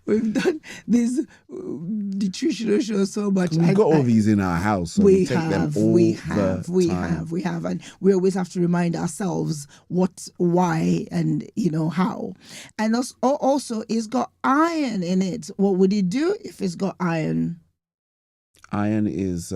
Speaker 3: We've done this nutritional show so much.
Speaker 2: We've got all these in our house. So we take them all
Speaker 3: we have, and we always have to remind ourselves what, why, and how. And also, it's got iron in it. What would it do if it's got iron?
Speaker 2: Iron is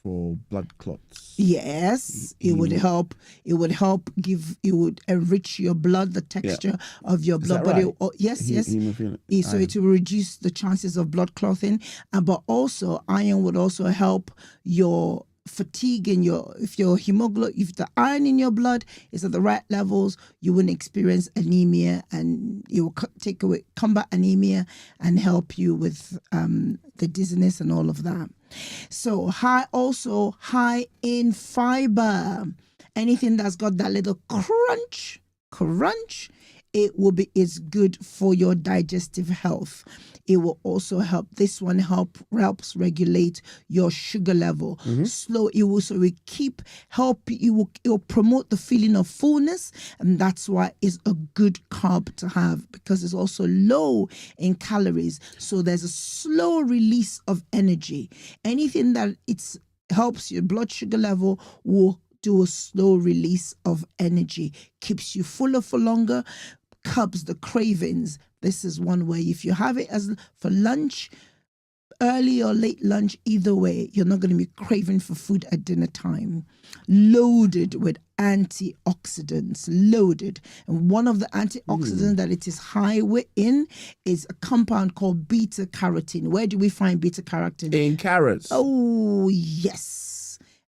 Speaker 2: for blood clots.
Speaker 3: Yes, it would help. It would help give. It would enrich your blood, the texture of your blood.
Speaker 2: That right?
Speaker 3: Yes.
Speaker 2: Hemophilia.
Speaker 3: So it will reduce the chances of blood clotting, but also iron would also help your fatigue and if the iron in your blood is at the right levels, you wouldn't experience anemia, and it will combat anemia and help you with the dizziness and all of that. So high in fiber, anything that's got that little crunch, it's good for your digestive health. It will also help. This one helps regulate your sugar level. It will promote the feeling of fullness, and that's why it's a good carb to have, because it's also low in calories. So there's a slow release of energy. Anything that helps your blood sugar level will do a slow release of energy, keeps you fuller for longer, curbs the cravings. This is one way. If you have it as for lunch, early or late lunch, either way, you're not going to be craving for food at dinner time. Loaded with antioxidants, And one of the antioxidants that it is high in is a compound called beta carotene. Where do we find beta carotene?
Speaker 2: In carrots.
Speaker 3: Oh, yes.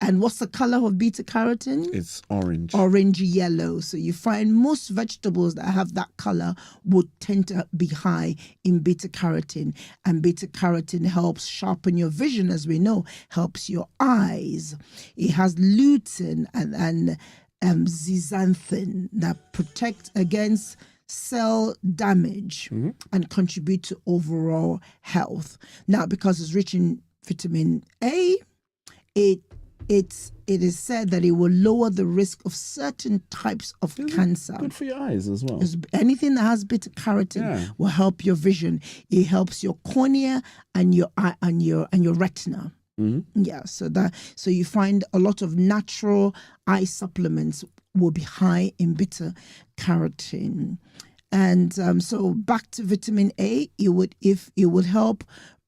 Speaker 3: And what's the color of beta carotene?
Speaker 2: It's orange.
Speaker 3: Orange yellow. So you find most vegetables that have that color would tend to be high in beta carotene. And beta carotene helps sharpen your vision, as we know, helps your eyes. It has lutein and zeaxanthin that protect against cell damage and contribute to overall health. Now, because it's rich in vitamin A, it is said that it will lower the risk of certain types of cancer.
Speaker 2: Good for your eyes as well.
Speaker 3: Anything that has beta carotene will help your vision. It helps your cornea and your eye and your retina. Yeah, so you find a lot of natural eye supplements will be high in beta carotene. And so back to vitamin A, it would help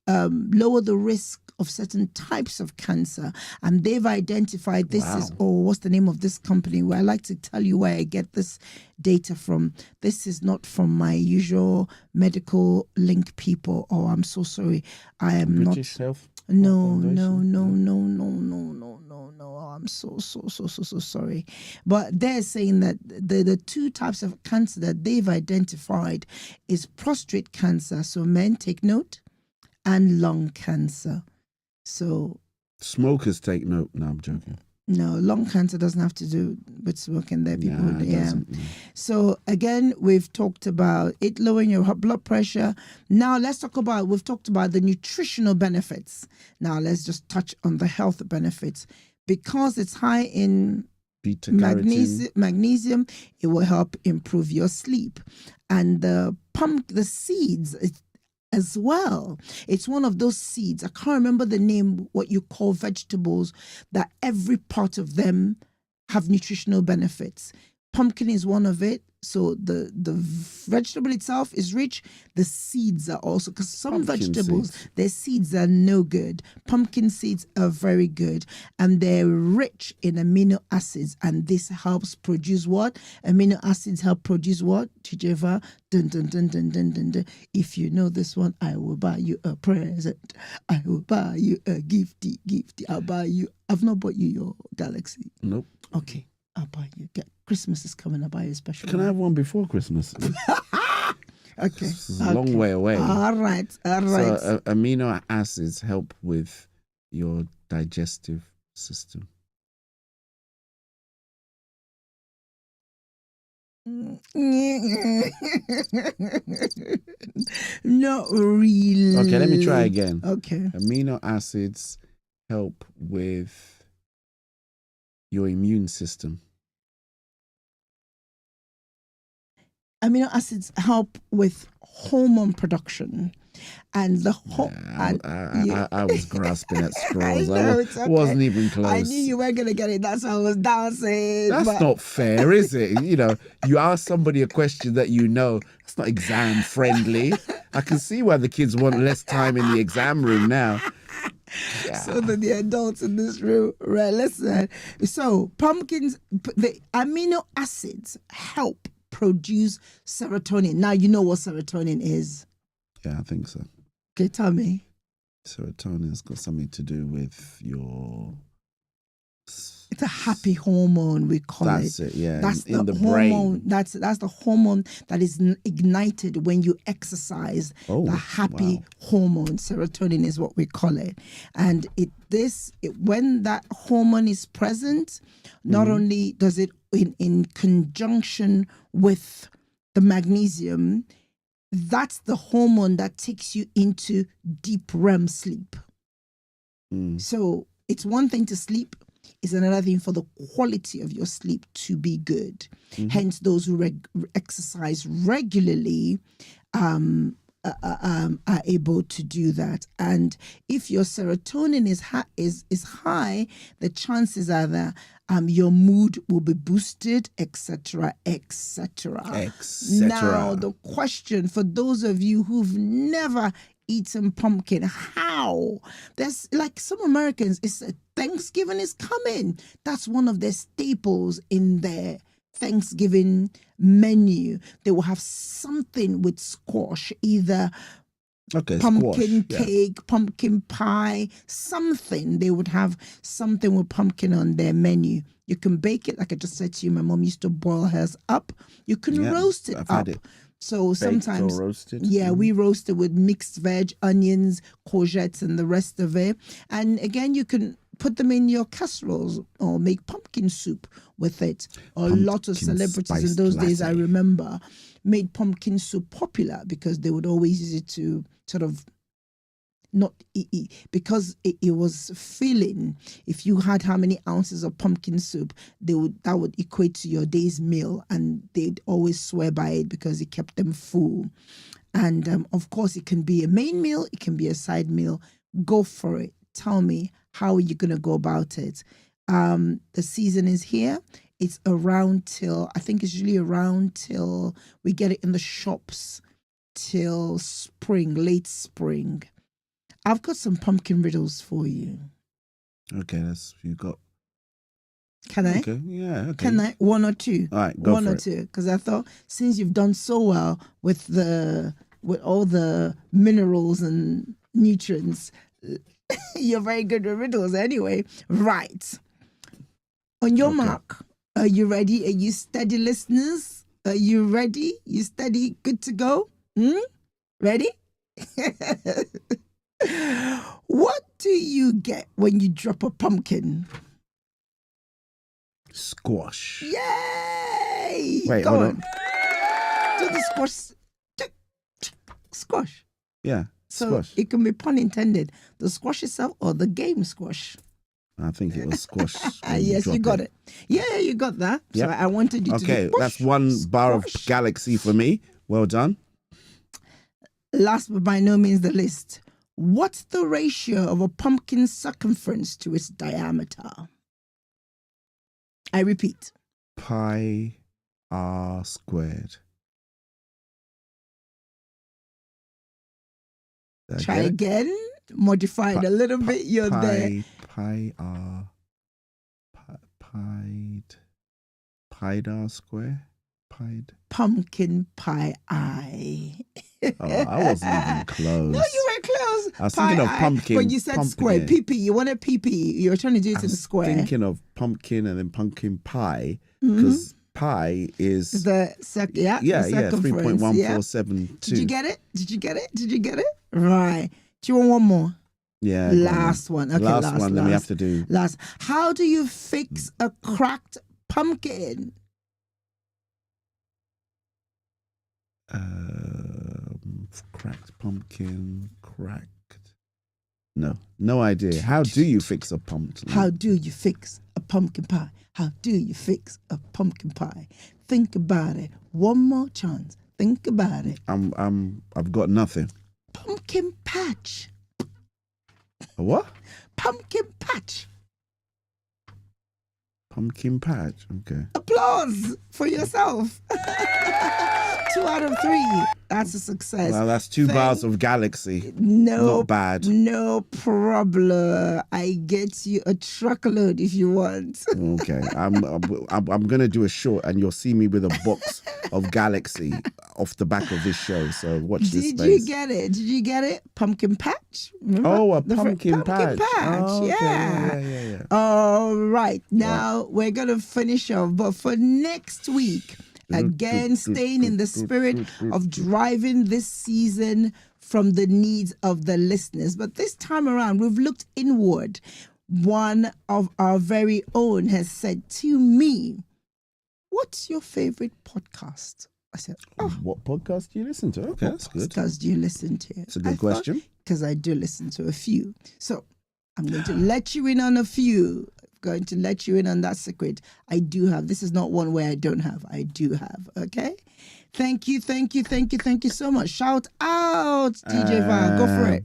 Speaker 3: lower the risk of certain types of cancer. And they've identified what's the name of this company? Well, I like to tell you where I get this data from. This is not from my usual medical link people. Oh, I'm so sorry. I am
Speaker 2: British Health?
Speaker 3: No. I'm so sorry. But they're saying that the two types of cancer that they've identified is prostate cancer. So men, take note, and lung cancer. So
Speaker 2: smokers take note. No, I'm joking.
Speaker 3: No, lung cancer doesn't have to do with smoking. There, people.
Speaker 2: Doesn't.
Speaker 3: So again, we've talked about it lowering your blood pressure. Now we've talked about the nutritional benefits. Now let's just touch on the health benefits. Because it's high in magnesium, it will help improve your sleep. And the seeds as well. It's one of those seeds. I can't remember the name, what you call vegetables, that every part of them have nutritional benefits. Pumpkin is one of it. So the vegetable itself is rich. The seeds are also, because some vegetables, their seeds are no good. Pumpkin seeds are very good. And they're rich in amino acids. And this helps produce what? Amino acids help produce what? DJ Val? Dun, dun, dun, dun, dun, dun, dun. If you know this one, I will buy you a present. I will buy you a gifty. I've not bought you your Galaxy.
Speaker 2: Nope.
Speaker 3: Okay. I'll buy you. Christmas is coming. I'll buy you a special.
Speaker 2: Can I have one before Christmas?
Speaker 3: Okay.
Speaker 2: This is a long way away.
Speaker 3: All right.
Speaker 2: So amino acids help with your digestive system.
Speaker 3: Not really.
Speaker 2: Okay, let me try again.
Speaker 3: Okay.
Speaker 2: Amino acids help with your immune system.
Speaker 3: Amino acids help with hormone production. And the
Speaker 2: I was grasping at straws.
Speaker 3: I
Speaker 2: wasn't even close.
Speaker 3: I knew you weren't going to get it. That's why I was dancing.
Speaker 2: That's not fair, is it? You ask somebody a question that you know. It's not exam friendly. I can see why the kids want less time in the exam room now.
Speaker 3: So that the adults in this room, right? Listen. So pumpkins, the amino acids help produce serotonin. Now you know what serotonin is.
Speaker 2: Yeah, I think so.
Speaker 3: Okay, tell me.
Speaker 2: Serotonin's got something to do with your.
Speaker 3: It's a happy hormone, we call it.
Speaker 2: That's it, yeah.
Speaker 3: That's
Speaker 2: in the
Speaker 3: hormone.
Speaker 2: brain.
Speaker 3: That's the hormone that is ignited when you exercise.
Speaker 2: Oh,
Speaker 3: the happy hormone, serotonin is what we call it. And when that hormone is present, not only does it in conjunction with the magnesium, that's the hormone that takes you into deep REM sleep. So it's one thing to sleep, it's another thing for the quality of your sleep to be good. Hence, those who exercise regularly are able to do that. And if your serotonin is high, the chances are that your mood will be boosted, etc., etc. Now, the question for those of you who've never eaten pumpkin, how? There's like some Americans, it's Thanksgiving is coming. That's one of their staples in their Thanksgiving menu. They will have something with squash, either pumpkin cake, pumpkin pie, something. They would have something with pumpkin on their menu. You can bake it, like I just said to you. My mom used to boil hers up. You can roast it
Speaker 2: I've
Speaker 3: up.
Speaker 2: had it.
Speaker 3: So sometimes,
Speaker 2: or roasted.
Speaker 3: we roast it with mixed veg, onions, courgettes, and the rest of it. And again, you can put them in your casseroles or make pumpkin soup with it. A lot of celebrities in those days, I remember, made pumpkin soup popular because they would always use it to sort of not eat, because it was filling. If you had how many ounces of pumpkin soup, that would equate to your day's meal, and they'd always swear by it because it kept them full. And of course, it can be a main meal, it can be a side meal. Go for it. Tell me, how are you gonna go about it? The season is here. It's around till, I think it's usually around till we get it in the shops till spring, late spring. I've got some pumpkin riddles for you.
Speaker 2: Okay, you got.
Speaker 3: Can I?
Speaker 2: Okay, yeah. Okay.
Speaker 3: Can I? One or two?
Speaker 2: All right, go
Speaker 3: One
Speaker 2: for
Speaker 3: or
Speaker 2: it.
Speaker 3: two. Because I thought since you've done so well with all the minerals and nutrients, you're very good with riddles anyway. Right. On your mark, are you ready? Are you steady, listeners? Are you ready? You steady? Good to go? Ready? What do you get when you drop a pumpkin?
Speaker 2: Squash.
Speaker 3: Yay!
Speaker 2: Wait,
Speaker 3: Go
Speaker 2: hold
Speaker 3: on.
Speaker 2: on.
Speaker 3: Do the squash. Squash.
Speaker 2: Yeah,
Speaker 3: So
Speaker 2: squash.
Speaker 3: it can be pun intended. The squash itself or the game squash.
Speaker 2: I think it was squash.
Speaker 3: Yes, you got it. Yeah, you got that.
Speaker 2: Yep.
Speaker 3: So I wanted you to do
Speaker 2: Okay, that's one bar of galaxy for me. Well done.
Speaker 3: Last but by no means the least. What's the ratio of a pumpkin's circumference to its diameter? I repeat.
Speaker 2: Pi r squared.
Speaker 3: Try again. Modify it a little bit. You're there.
Speaker 2: Pi r. Pied r square. Pied.
Speaker 3: Pumpkin pie eye.
Speaker 2: Oh, I wasn't even close.
Speaker 3: No, you were close.
Speaker 2: I was thinking of pumpkin.
Speaker 3: But you said square. PP. You wanted PP. You were trying to do it in the square.
Speaker 2: Thinking of pumpkin and then pumpkin pie because pi is
Speaker 3: the circumference.
Speaker 2: 3.1472.
Speaker 3: Did you get it? Did you get it? Right. Do you want one more?
Speaker 2: Yeah.
Speaker 3: Last one. Okay,
Speaker 2: last one. Then we have to do.
Speaker 3: Last. How do you fix a cracked pumpkin?
Speaker 2: Cracked pumpkin. No idea. How do you fix a pumpkin?
Speaker 3: How do you fix a pumpkin pie? How do you fix a pumpkin pie? Think about it. One more chance. Think about it.
Speaker 2: I've got nothing.
Speaker 3: Pumpkin patch.
Speaker 2: A what?
Speaker 3: Pumpkin patch.
Speaker 2: Pumpkin patch. Okay.
Speaker 3: Applause for yourself. 2 out of 3. That's a success.
Speaker 2: Well, that's 2 bars of Galaxy.
Speaker 3: No,
Speaker 2: Not bad.
Speaker 3: No problem. I get you a truckload if you want.
Speaker 2: Okay, I'm gonna do a short, and you'll see me with a box of Galaxy off the back of this show. So watch this space.
Speaker 3: Did you get it? Did you get it? Pumpkin patch. Remember?
Speaker 2: Oh, a pumpkin patch. Oh, okay.
Speaker 3: Yeah. All right. Now we're gonna finish off, but for next week, again, staying in the spirit of driving this season from the needs of the listeners. But this time around, we've looked inward. One of our very own has said to me, "What's your favorite podcast?" I said, "Oh,
Speaker 2: what podcast do you listen to?" Okay, that's good.
Speaker 3: What podcast do you listen to?
Speaker 2: It's a good question.
Speaker 3: Because I do listen to a few. So I'm going to let you in on a few. Going to let you in on that secret. I do have. This is not one where I don't have. I do have. Okay. Thank you so much. Shout out, DJ Val. Go for it.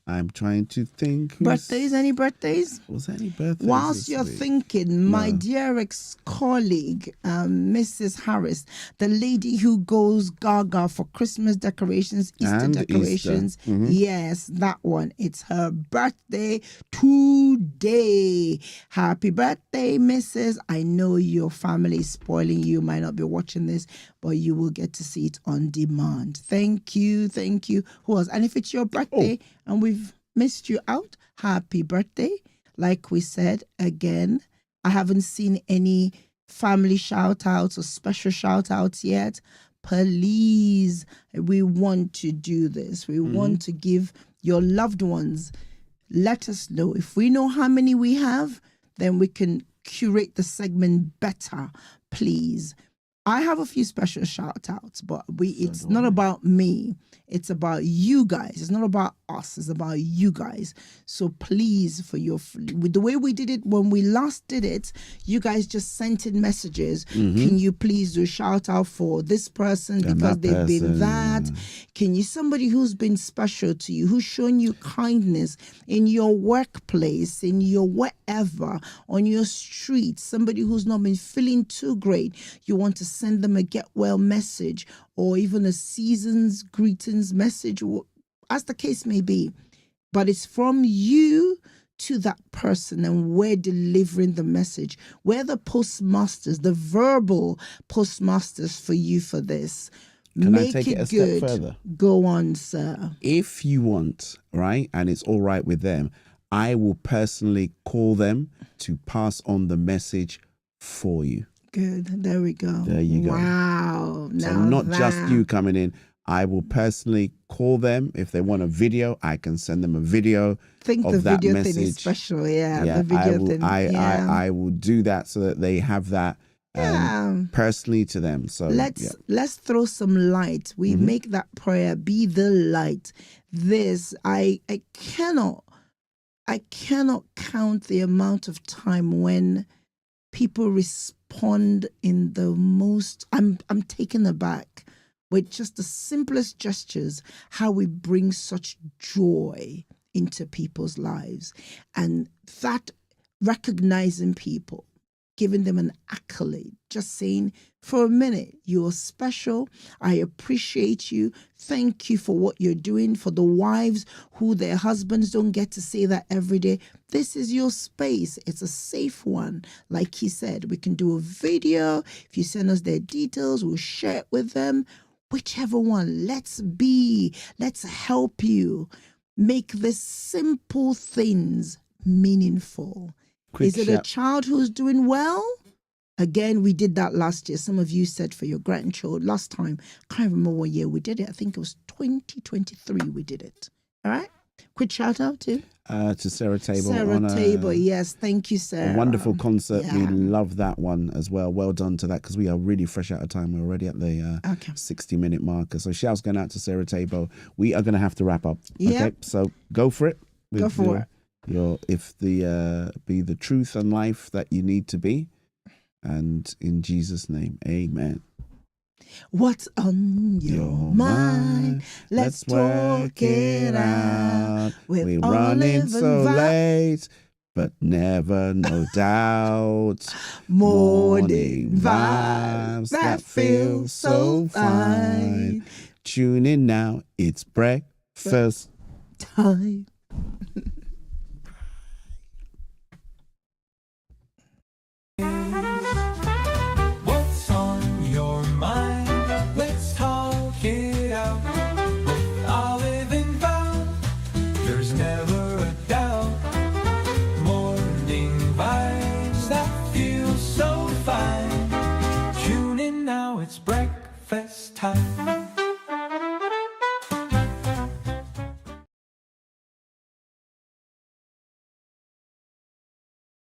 Speaker 3: I'm
Speaker 2: trying to think.
Speaker 3: Birthdays? Any birthdays?
Speaker 2: Was there any birthdays?
Speaker 3: Whilst you're thinking, my dear ex-colleague, Mrs. Harris, the lady who goes gaga for Christmas decorations, Easter decorations.
Speaker 2: Easter. Mm-hmm.
Speaker 3: Yes, that one. It's her birthday today. Happy birthday, Mrs. I know your family is spoiling you. Might not be watching this, but you will get to see it on demand. Thank you. Who else? And if it's your birthday and we've missed you out, happy birthday. Like we said, again, I haven't seen any family shout outs or special shout outs yet. Please, we want to do this. We want to give your loved ones, let us know. If we know how many we have, then we can curate the segment better, please. I have a few special shout outs, but it's not about me. It's about you guys. It's not about us. It's about you guys. So please, with the way we did it when we last did it, you guys just sent in messages. Can you please do a shout out for this person because they've been that? Can you, somebody who's been special to you, who's shown you kindness in your workplace, in your whatever, on your street, somebody who's not been feeling too great, you want to send them a get well message or even a season's greetings message, as the case may be. But it's from you to that person, and we're delivering the message. We're the postmasters, the verbal postmasters for you for this.
Speaker 2: Can I take it a step further?
Speaker 3: Go on, sir.
Speaker 2: If you want, right, and it's all right with them, I will personally call them to pass on the message for you.
Speaker 3: Good. There we go.
Speaker 2: There you go.
Speaker 3: Wow.
Speaker 2: So not just you coming in. I will personally call them. If they want a video, I can send them a video of that
Speaker 3: video
Speaker 2: message.
Speaker 3: Thing is special. Yeah, the video thing.
Speaker 2: I will do that so that they have that personally to them. So
Speaker 3: let's throw some light. We make that prayer be the light. This I cannot count the amount of time when people respond in the most. I'm taken aback with just the simplest gestures, how we bring such joy into people's lives. And that recognizing people, giving them an accolade, just saying, for a minute, you're special. I appreciate you. Thank you for what you're doing. For the wives who their husbands don't get to say that every day, this is your space. It's a safe one. Like he said, we can do a video. If you send us their details, we'll share it with them. Whichever one, let's help you make the simple things meaningful. Is it a child who's doing well? Again, we did that last year. Some of you said for your grandchild last time. I can't remember what year we did it. I think it was 2023 we did it. All right? Quick shout out to
Speaker 2: Sarah Table.
Speaker 3: Sarah Table, yes. Thank you, Sarah.
Speaker 2: A wonderful concert. Yeah. We love that one as well. Well done to that because we are really fresh out of time. We're already at the 60-minute marker. So shouts going out to Sarah Table. We are going to have to wrap up.
Speaker 3: Yep.
Speaker 2: Okay, so go for it.
Speaker 3: Go for it.
Speaker 2: Be the truth and life that you need to be. And in Jesus' name, amen.
Speaker 3: What's on your mind? Let's work it out.
Speaker 2: We're running so late, but never, no doubt.
Speaker 3: Morning vibes that feel so fine.
Speaker 2: Tune in now, it's breakfast
Speaker 3: Time.
Speaker 1: What's on your mind? Let's talk it out. With Olive and Val, there's never a doubt. Morning vibes that feel so fine. Tune in now, it's breakfast time.